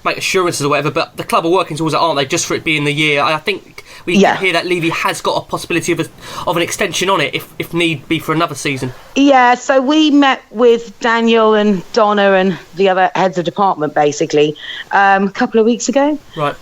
make assurances or whatever, but the club are working towards it, aren't they, just for it being the year? I think we can hear that Levy has got a possibility of an extension on it if need be for another season. Yeah, so we met with Daniel and Donna and the other heads of department basically a couple of weeks ago. Right.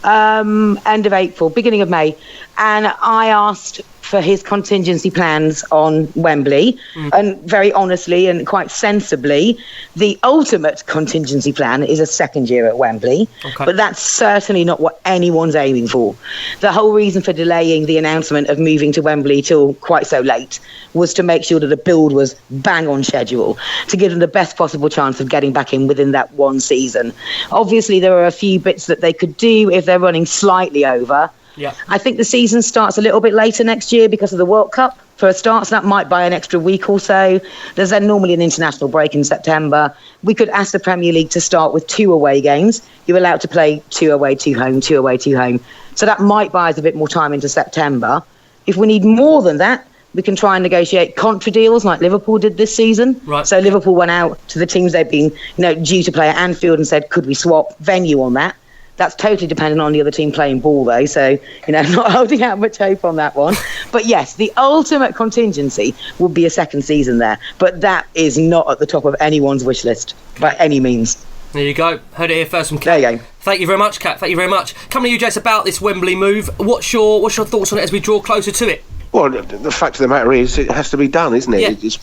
End of April, beginning of May. And I asked for his contingency plans on Wembley, and very honestly and quite sensibly, the ultimate contingency plan is a second year at Wembley, but that's certainly not what anyone's aiming for. The whole reason for delaying the announcement of moving to Wembley till quite so late was to make sure that the build was bang on schedule, to give them the best possible chance of getting back in within that one season. Obviously, there are a few bits that they could do if they're running slightly over. Yeah. I think the season starts a little bit later next year because of the World Cup for a start, so that might buy an extra week or so. There's then normally an international break in September. We could ask the Premier League to start with 2 away games. You're allowed to play 2 away, 2 home, 2 away, 2 home. So that might buy us a bit more time into September. If we need more than that, we can try and negotiate contra deals like Liverpool did this season. Right. So Liverpool went out to the teams they'd been, due to play at Anfield and said, could we swap venue on that? That's totally dependent on the other team playing ball, though. So, not holding out much hope on that one. But yes, the ultimate contingency would be a second season there. But that is not at the top of anyone's wish list by any means. There you go. Heard it here first from Kat. There you go. Thank you very much, Kat. Thank you very much. Coming to you, Jace, about this Wembley move. What's your thoughts on it as we draw closer to it? Well, the fact of the matter is, it has to be done, isn't it? Yeah. It's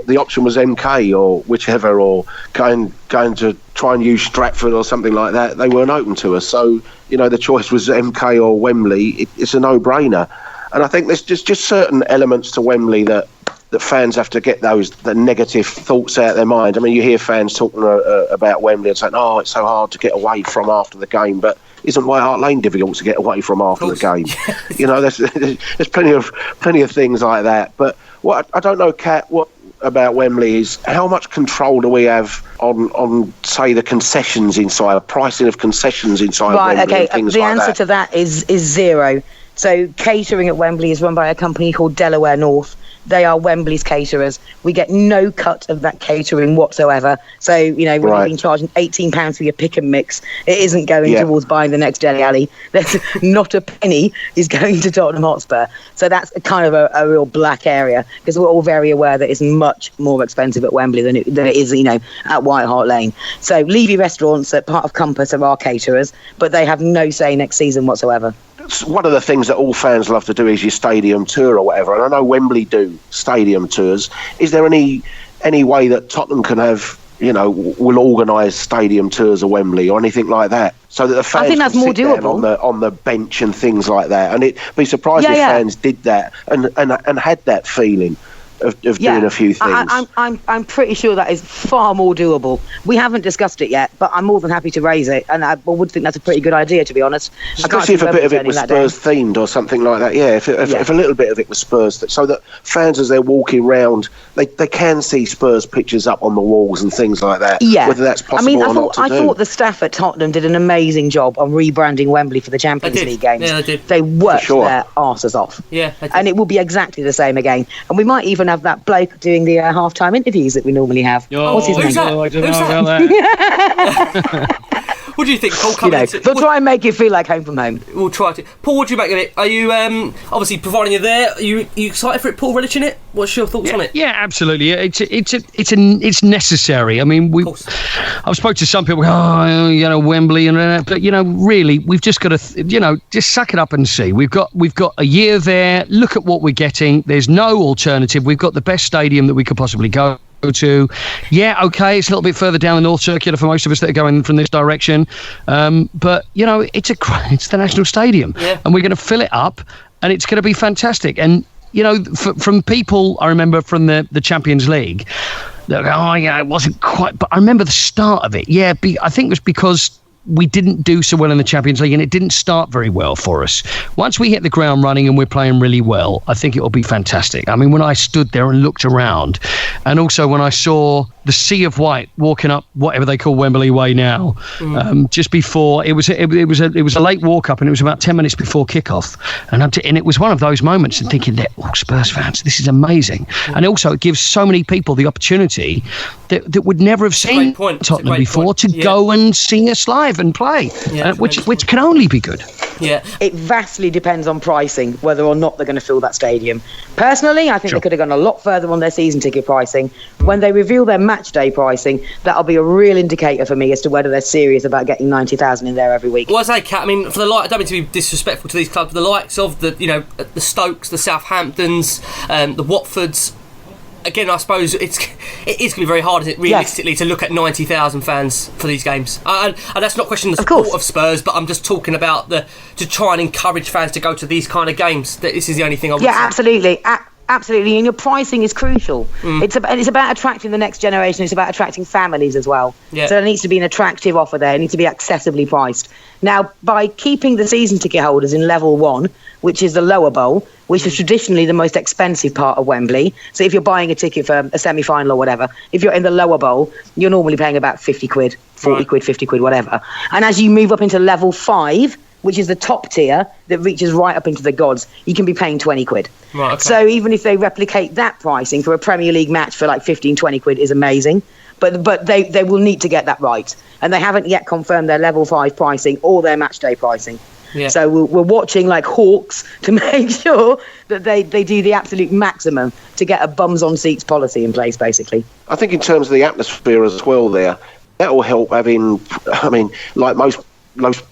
the option was MK or whichever, or going to try and use Stratford or something like that. They weren't open to us, so the choice was MK or Wembley. It's a no-brainer, and I think there's just certain elements to Wembley that fans have to get the negative thoughts out of their mind. I mean, you hear fans talking about Wembley and saying, "Oh, it's so hard to get away from after the game," but isn't White Hart Lane difficult to get away from after the game? There's plenty of things like that. But what I don't know, Kat, what about Wembley is how much control do we have on say the concessions inside, pricing of concessions inside Wembley? Right, okay. And things the like answer to that is zero. So catering at Wembley is run by a company called Delaware North. They are Wembley's caterers. We get no cut of that catering whatsoever. So, when you've been charging £18 for your pick and mix, it isn't going towards buying the next deli alley. There's not a penny is going to Tottenham Hotspur. So that's kind of a real black area, because we're all very aware that it's much more expensive at Wembley than it is, at White Hart Lane. So Levy restaurants at part of Compass are our caterers, but they have no say next season whatsoever. One of the things that all fans love to do is your stadium tour or whatever, and I know Wembley do stadium tours. Is there any way that Tottenham can have, will organise stadium tours of Wembley or anything like that, so that the fans I think that's can more sit down doable on the bench and things like that? And it'd be surprised if fans did that and had that feeling of doing a few things. I'm pretty sure that is far more doable. We haven't discussed it yet, but I'm more than happy to raise it, and I would think that's a pretty good idea, to be honest. Especially if a bit of it was Spurs themed or something like that. Yeah, if a little bit of it was Spurs, so that fans, as they're walking round, they can see Spurs pictures up on the walls and things like that. Yeah, whether that's possible or not. I thought the staff at Tottenham did an amazing job on rebranding Wembley for the Champions League games. Yeah, they did. They worked their arses off. Yeah, and it will be exactly the same again. And we might even have that bloke doing the half-time interviews that we normally have. What's his name? Who's that? I don't know about that. What do you think, Paul? They'll try and make it feel like home from home. We'll try to. Paul, what do you make of it? Are you obviously providing you're there? Are you excited for it? Paul Relish in it? What's your thoughts on it? Yeah, absolutely. It's necessary. I mean, I've spoke to some people. Wembley and that, but really, we've just got to just suck it up and see. We've got a year there. Look at what we're getting. There's no alternative. We've got the best stadium that we could possibly go to. Yeah, okay, it's a little bit further down the North Circular for most of us that are going from this direction, but it's the National Stadium, and we're going to fill it up, and it's going to be fantastic. And from people I remember from the Champions League, they're going, it wasn't quite, but I remember the start of it. Yeah, I think it was because we didn't do so well in the Champions League, and it didn't start very well for us. Once we hit the ground running and we're playing really well, I think it will be fantastic. I mean, when I stood there and looked around, and also when I saw the sea of white walking up whatever they call Wembley Way now, just before it was a late walk up, and it was about 10 minutes before kickoff, and it was one of those moments and thinking that Spurs fans, this is amazing. And also it gives so many people the opportunity that would never have seen Tottenham before to go and see us live and play, which can only be good. Yeah, it vastly depends on pricing whether or not they're going to fill that stadium. Personally, I think they could have gone a lot further on their season ticket pricing. When they reveal their match day pricing, that'll be a real indicator for me as to whether they're serious about getting 90,000 in there every week. Well, I say, Kat, I mean, for I don't mean to be disrespectful to these clubs, the likes of the Stokes, the Southamptons, the Watfords. Again, I suppose it is going to be very hard, isn't it, realistically, to look at 90,000 fans for these games. And that's not questioning the support of Spurs, but I'm just talking about to try and encourage fans to go to these kind of games. This is the only thing I would say. Yeah, absolutely. Absolutely, and your pricing is crucial. It's about attracting the next generation. It's about attracting families as well. So there needs to be an attractive offer there. It needs to be accessibly priced. Now, by keeping the season ticket holders in level 1, which is the lower bowl, which is traditionally the most expensive part of Wembley. So if you're buying a ticket for a semi-final or whatever, if you're in the lower bowl, you're normally paying about 50 quid, 40 quid, 50 quid, whatever. And as you move up into level 5, which is the top tier that reaches right up into the gods, you can be paying 20 quid. Right, okay. So even if they replicate that pricing for a Premier League match for like 15, 20 quid is amazing. But they will need to get that right. And they haven't yet confirmed their level 5 pricing or their match day pricing. Yeah. So we're watching like hawks to make sure that they do the absolute maximum to get a bums on seats policy in place, basically. I think in terms of the atmosphere as well there, that will help having, I mean, like most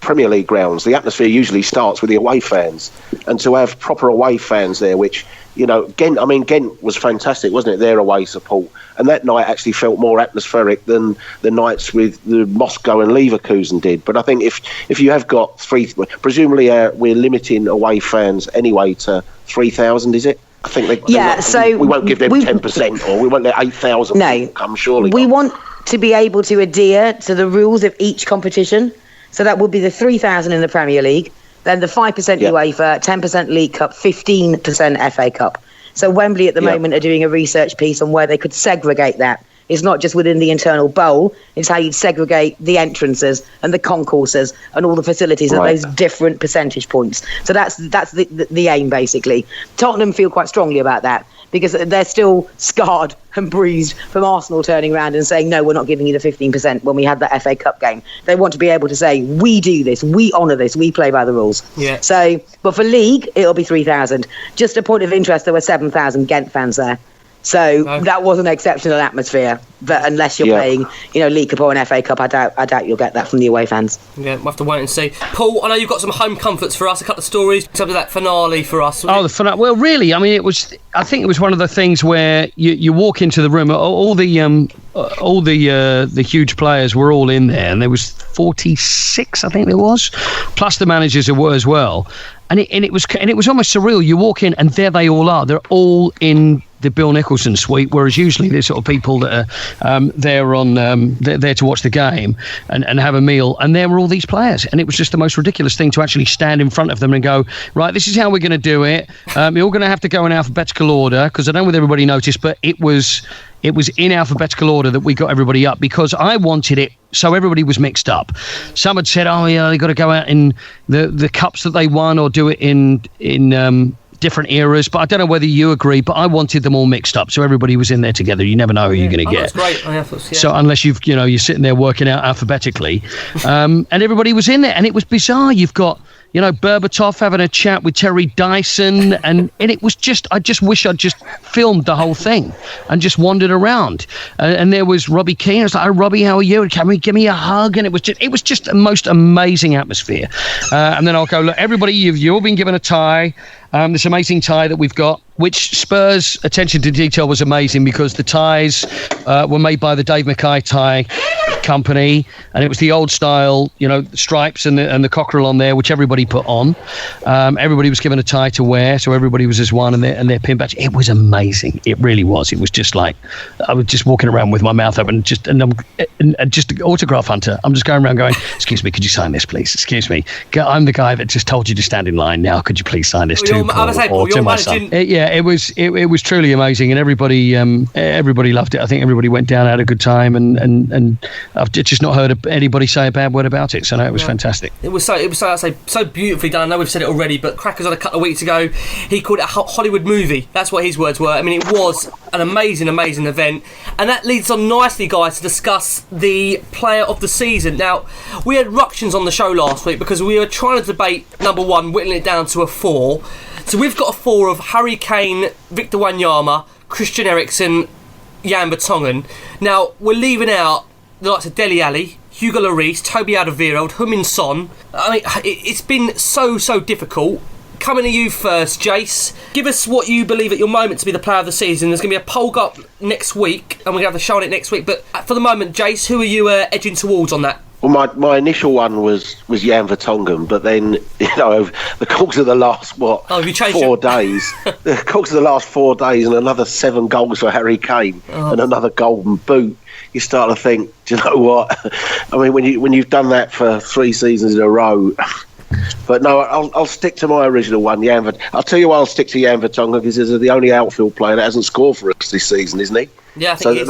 Premier League grounds, the atmosphere usually starts with the away fans. And to have proper away fans there, which, you know, Ghent was fantastic, wasn't it, their away support? And that night actually felt more atmospheric than the nights with the Moscow and Leverkusen did. But I think if you have got presumably we're limiting away fans anyway to 3,000, is it? I think we won't give them 10%, or we won't let 8,000 come, surely. We want to be able to adhere to the rules of each competition. So that would be the 3,000 in the Premier League, then the 5% UEFA, 10% League Cup, 15% FA Cup. So Wembley at the moment are doing a research piece on where they could segregate that. It's not just within the internal bowl, it's how you'd segregate the entrances and the concourses and all the facilities at those different percentage points. So that's the aim, basically. Tottenham feel quite strongly about that, because they're still scarred and bruised from Arsenal turning around and saying, no, we're not giving you the 15% when we had that FA Cup game. They want to be able to say, we do this, we honour this, we play by the rules. Yeah. So, but for League, it'll be 3,000. Just a point of interest, there were 7,000 Ghent fans there. So that was an exceptional atmosphere. But unless you're playing, League Cup or an FA Cup, I doubt you'll get that from the away fans. Yeah, we'll have to wait and see. Paul, I know you've got some home comforts for us, a couple of stories, some of that finale for us. Oh, the finale. Well, really, I mean, I think it was one of the things where you walk into the room, all the huge players were all in there, and there was 46, I think there was, plus the managers there were as well. And it was almost surreal. You walk in and there they all are. They're all in the Bill Nicholson suite, whereas usually there's sort of people that are there to watch the game and have a meal, and there were all these players, and it was just the most ridiculous thing to actually stand in front of them and go, right, this is how we're going to do it. You're all going to have to go in alphabetical order, because I don't know whether everybody noticed, but it was in alphabetical order that we got everybody up, because I wanted it so everybody was mixed up. Some had said, oh yeah, they got to go out in the cups that they won, or do it in different eras, but I don't know whether you agree, but I wanted them all mixed up so everybody was in there together. You never know who you're going to get. That's great. So unless you're sitting there working out alphabetically, and everybody was in there, and it was bizarre. You've got Berbatov having a chat with Terry Dyson, and it was just, I just wish I'd just filmed the whole thing and just wandered around. And there was Robbie Keane. I was like, oh, Robbie, how are you? Can we give me a hug? And it was just the most amazing atmosphere. And then I'll go, look, everybody, you've all been given a tie. This amazing tie that we've got, which Spurs' attention to detail was amazing, because the ties were made by the Dave Mackay tie company, and it was the old style, stripes and the cockerel on there, which everybody put on. Everybody was given a tie to wear, so everybody was as one, and their pin badge. It was amazing. It really was. It was just like I was just walking around with my mouth open, and I'm just an autograph hunter. I'm just going around going, excuse me, could you sign this, please? Excuse me, I'm the guy that just told you to stand in line. Now, could you please sign this too? Or to my son. It was truly amazing, and everybody loved it. I think everybody went down, had a good time, and I've just not heard anybody say a bad word about it. So no, it was fantastic. It was so beautifully done. I know we've said it already, but Crackers on a couple of weeks ago, he called it a Hollywood movie. That's what his words were. I mean, it was an amazing event, and that leads on nicely, guys, to discuss the player of the season. Now, we had ructions on the show last week because we were trying to debate number one, whittling it down to a 4. So we've got a 4 of Harry Kane, Victor Wanyama, Christian Eriksen, Jan Vertonghen. Now, we're leaving out the likes of Dele Alli, Hugo Lloris, Toby Alderweireld, Heung-min Son. I mean, it's been so difficult. Coming to you first, Jace. Give us what you believe at your moment to be the player of the season. There's going to be a poll up next week, and we're going to have the show on it next week. But for the moment, Jace, who are you edging towards on that? Well, my initial one was Jan Vertonghen, but then, over the course of the last, 4 days, the course of the last 4 days, and another 7 goals for Harry Kane, and another golden boot, you start to think, do you know what? I mean, when you've done that for 3 seasons in a row, But no, I'll stick to my original one, Jan. I'll tell you why I'll stick to Jan Vertonghen, because he's the only outfield player that hasn't scored for us this season, isn't he? Yeah, I think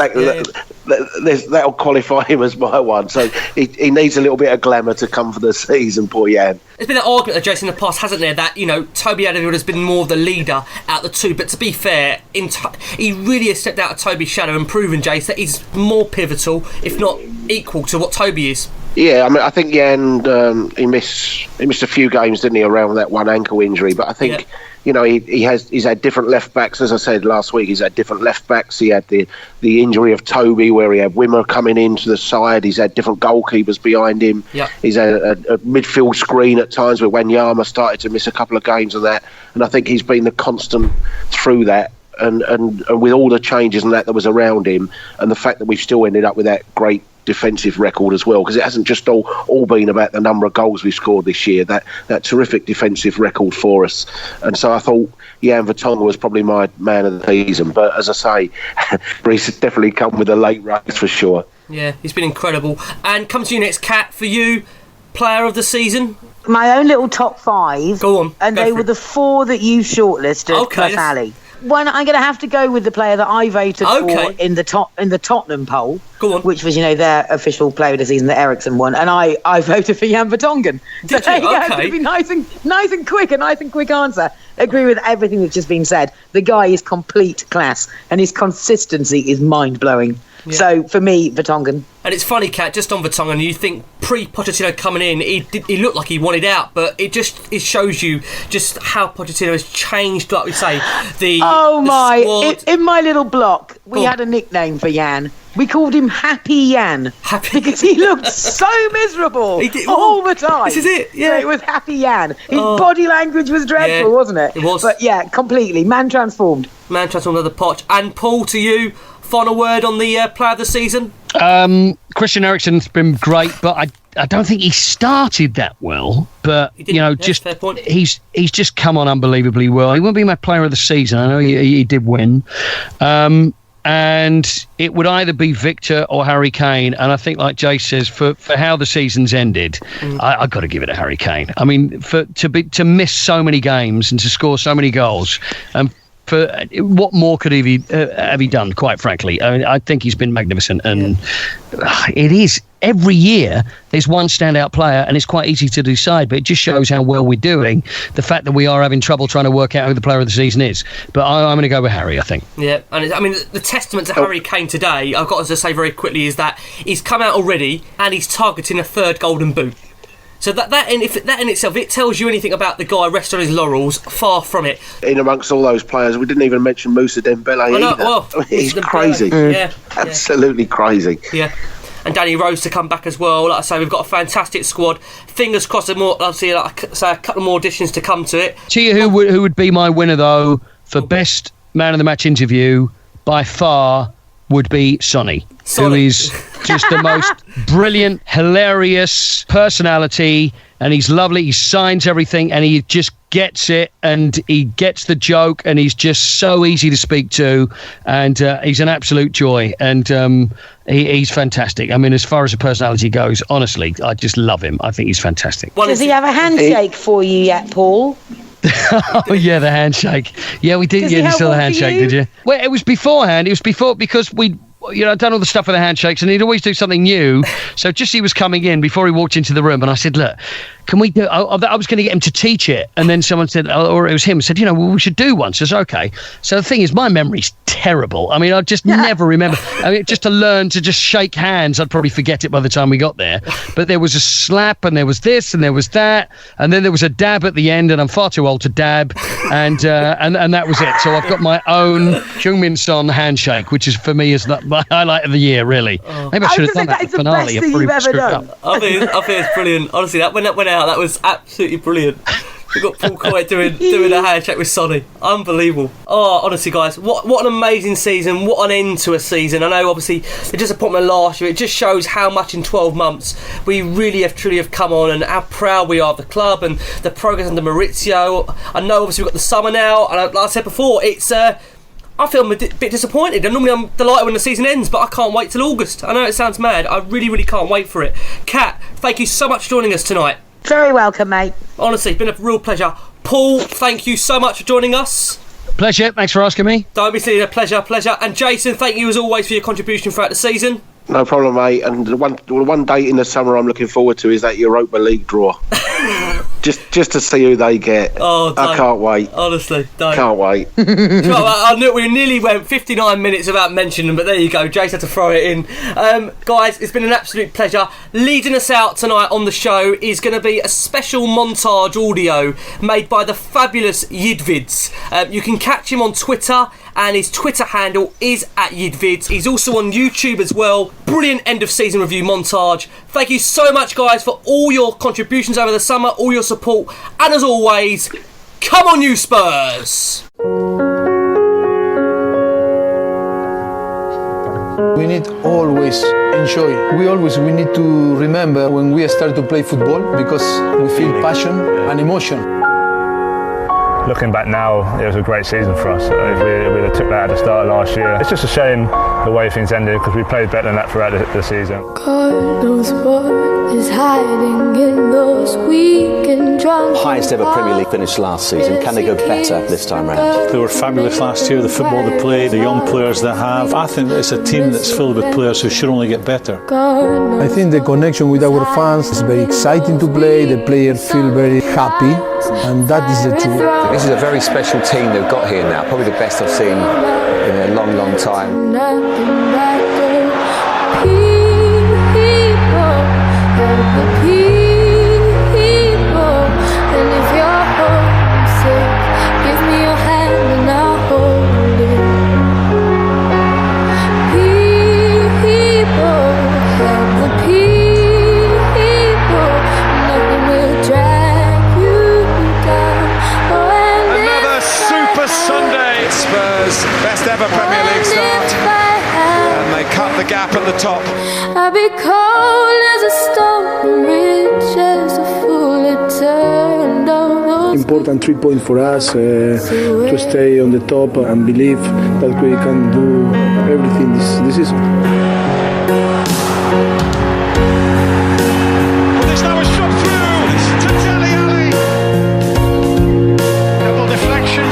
that'll qualify him as my one. So he needs a little bit of glamour to come for the season, poor Jan. There's been an argument, Jason, in the past, hasn't there, that, Toby Alderweireld has been more of the leader out of the two. But to be fair, he really has stepped out of Toby's shadow and proven, Jace, that he's more pivotal, if not equal to what Toby is. Yeah, I mean, I think Jan, he missed a few games, didn't he, around that one ankle injury. But I think, he's had different left backs. As I said last week, he's had different left backs. He had the injury of Toby, where he had Wimmer coming into the side. He's had different goalkeepers behind him. Yep. He's had a midfield screen at times where Wanyama started to miss a couple of games of that. And I think he's been the constant through that. And with all the changes and that was around him, and the fact that we've still ended up with that great defensive record as well, because it hasn't just all been about the number of goals we've scored this year, that terrific defensive record for us. And so I thought Jan Vertonghen was probably my man of the season, but as I say, Reece has definitely come with a late race for sure. Yeah, he's been incredible. And come to you next, Kat, for you, player of the season? My own little top 5. Go on. And they were the 4 that you shortlisted, plus Ali. One, I'm going to have to go with the player that I voted for in the Tottenham poll, which was, their official player of the season, the Ericsson one, and I voted for Jan Vertonghen. So there you go. It's going to be nice and quick, a nice and quick answer. Agree with everything that's just been said. The guy is complete class, and his consistency is mind blowing. Yeah. So for me, Vertonghen. And it's funny, Kat, just on Vertonghen, you think pre-Pochettino coming in, he looked like he wanted out, but it shows you just how Pochettino has changed, like we say. In my little block, we had a nickname for Jan. We called him Happy Jan. Because he looked so miserable all the time. This is it, yeah. So it was Happy Jan. His body language was dreadful, wasn't it? It was. But yeah, completely. Man transformed under the Poch. And Paul, to you, final word on the player of the season? Christian Eriksen's been great, but I don't think he started that well. But fair point. He's just come on unbelievably well. He won't be my player of the season. I know he did win, and it would either be Victor or Harry Kane. And I think, like Jay says, for how the season's ended, I've got to give it to Harry Kane. I mean, to miss so many games and to score so many goals, for what more could he have he done, quite frankly? I mean, I think he's been magnificent, and it is every year there's one standout player, and it's quite easy to decide, but it just shows how well we're doing, the fact that we are having trouble trying to work out who the player of the season is. But I'm going to go with Harry, I think. Yeah, and the testament to Harry Kane today, I've got to say very quickly, is that he's come out already and he's targeting a 3rd golden boot. So that in itself, it tells you anything about the guy resting on his laurels. Far from it. In amongst all those players, we didn't even mention Moussa Dembele either. Well, I mean, he's crazy. Absolutely crazy. Yeah. And Danny Rose to come back as well. Like I say, we've got a fantastic squad. Fingers crossed, obviously, a couple more additions to come to it. To you, who would be my winner though for best man of the match interview by far would be Sonny, who is just the most brilliant, hilarious personality, and he's lovely. He signs everything, and he just gets it, and he gets the joke, and he's just so easy to speak to, and he's an absolute joy, and he's fantastic. I mean, as far as a personality goes, honestly, I just love him. I think he's fantastic. Does he have a handshake for you yet, Paul? Oh yeah, the handshake. Yeah, we did. Yeah, you saw the handshake, did you? Well, it was beforehand. It was before, because we'd done all the stuff with the handshakes, and he'd always do something new. So just he was coming in before he walked into the room, and I said, look, can we do... I was going to get him to teach it, and then someone said, or it was him, said, we should do one. So I said, okay. So the thing is, my memory's terrible. I mean, I just never remember. I mean, just to learn to just shake hands, I'd probably forget it by the time we got there. But there was a slap, and there was this, and there was that, and then there was a dab at the end, and I'm far too old to dab, and that was it. So I've got my own Heung-min Son handshake, which is for me is my highlight of the year, really. Maybe I should have done that at the finale. That's the best thing you've ever done. I think it's brilliant. Honestly, when that went out, that was absolutely brilliant. We've got Paul Coyte doing a handshake with Sonny. Unbelievable. Oh, honestly, guys, what an amazing season. What an end to a season. I know, obviously, the disappointment last year, it just shows how much in 12 months we really truly have come on, and how proud we are of the club and the progress under Maurizio. I know, obviously, we've got the summer now, and like I said before, it's... I feel a bit disappointed, and normally I'm delighted when the season ends, but I can't wait till August. I know it sounds mad. I really, really can't wait for it. Kat, thank you so much for joining us tonight. Very welcome, mate. Honestly, been a real pleasure. Paul, thank you so much for joining us. Pleasure. Thanks for asking me. Don't be silly, a pleasure. And Jason, thank you as always for your contribution throughout the season. No problem, mate. And the one date in the summer I'm looking forward to is that Europa League draw. just to see who they get. Oh, I can't wait. Honestly, don't. Can't wait. I knew we nearly went 59 minutes without mentioning them, but there you go. Jason had to throw it in. Guys, it's been an absolute pleasure. Leading us out tonight on the show is going to be a special montage audio made by the fabulous Yidvids. You can catch him on Twitter, and his Twitter handle is @Yidvids. He's also on YouTube as well. Brilliant end of season review montage. Thank you so much, guys, for all your contributions over the summer, all your support, and as always, come on you Spurs! We need always enjoy. We need to remember when we start to play football, because we feel passion and emotion. Looking back now, it was a great season for us. If we'd have took that at the start of last year, it's just a shame the way things ended, because we played better than that throughout the season. God knows what is hiding in those weak and drunk. Highest ever Premier League finish last season. Can they go better this time round? They were fabulous last year, the football they played, the young players they have. I think it's a team that's filled with players who should only get better. I think the connection with our fans is very exciting to play. The players feel very happy, and that is the truth. This is a very special team they've got here now. Probably the best I've seen in a long, long time. Spurs, best ever Premier League start, and they cut the gap at the top. I'll be cold as a stone, rich as a fool, it turned out. Important 3 points for us to stay on the top and believe that we can do everything this season. Well, there's now a shot through to Dele Alli. Double deflection,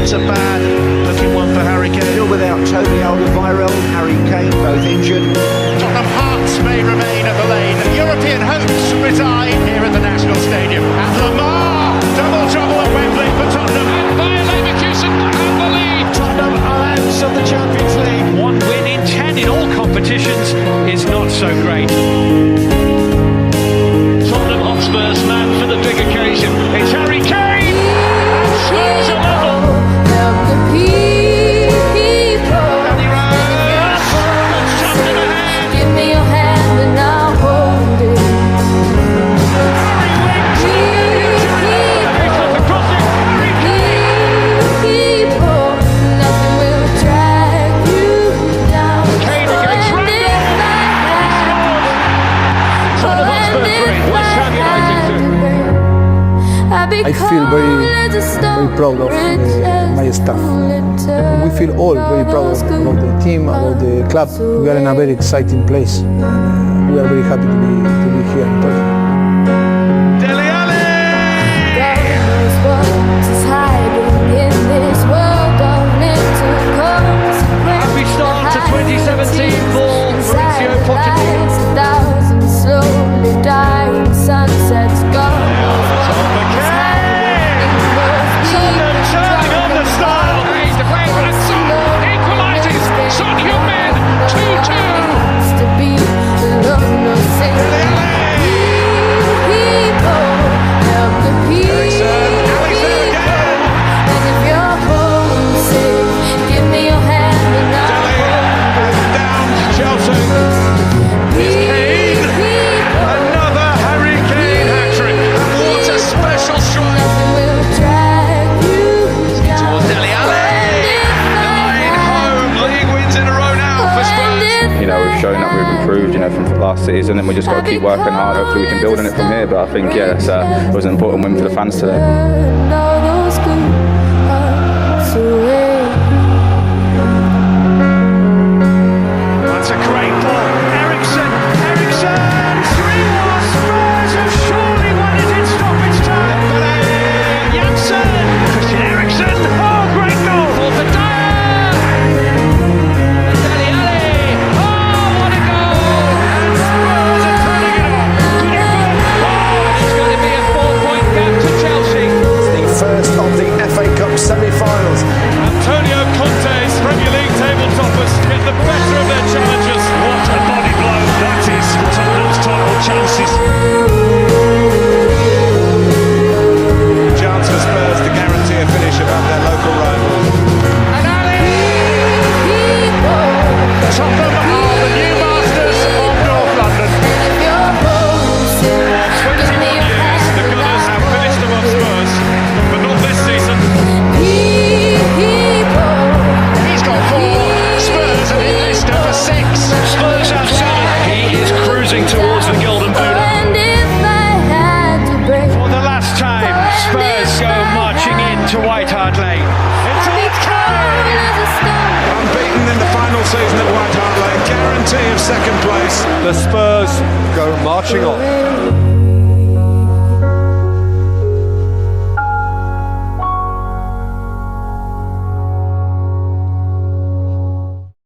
that's a bad looking one for Harry Kane. Still without Tony Alderweireld, Harry Kane both injured. Tottenham Hearts may remain at the Lane. European hopes reside here at the National Stadium. And Lamar, double trouble at Wembley for Tottenham. And Bayer Leverkusen have the lead. Tottenham are out of the Champions League. 1 win in 10 in all competitions is not so great. Tottenham Hotspur's man for the big occasion. It's Harry Kane. And Spurs are level. I feel very proud of my staff. We feel all very proud about the team, about the club. We are in a very exciting place. We are very happy to be here in Tottenham. Dele Alli! Happy start to 2017 for Mauricio Pochettino. Slowly dying, sunsets gone. Turning on the style. He's the favourite, and Son equalises. Son Heung-min, 2-2. To be alone, no people help the people. And if you're homesick, give me your hand and I'll down to Chelsea. It's Kane. Another Harry Kane hat-trick. What a special strike. Towards Dele Alli. 9 home league wins in a row now for Spurs. You know, we've shown that we've improved, you know, from last season, and we just got to keep working hard. Hopefully we can build on it from here, but I think, yeah, it was an important win for the fans today. That's a great ball. certainty of second place. The Spurs go marching on.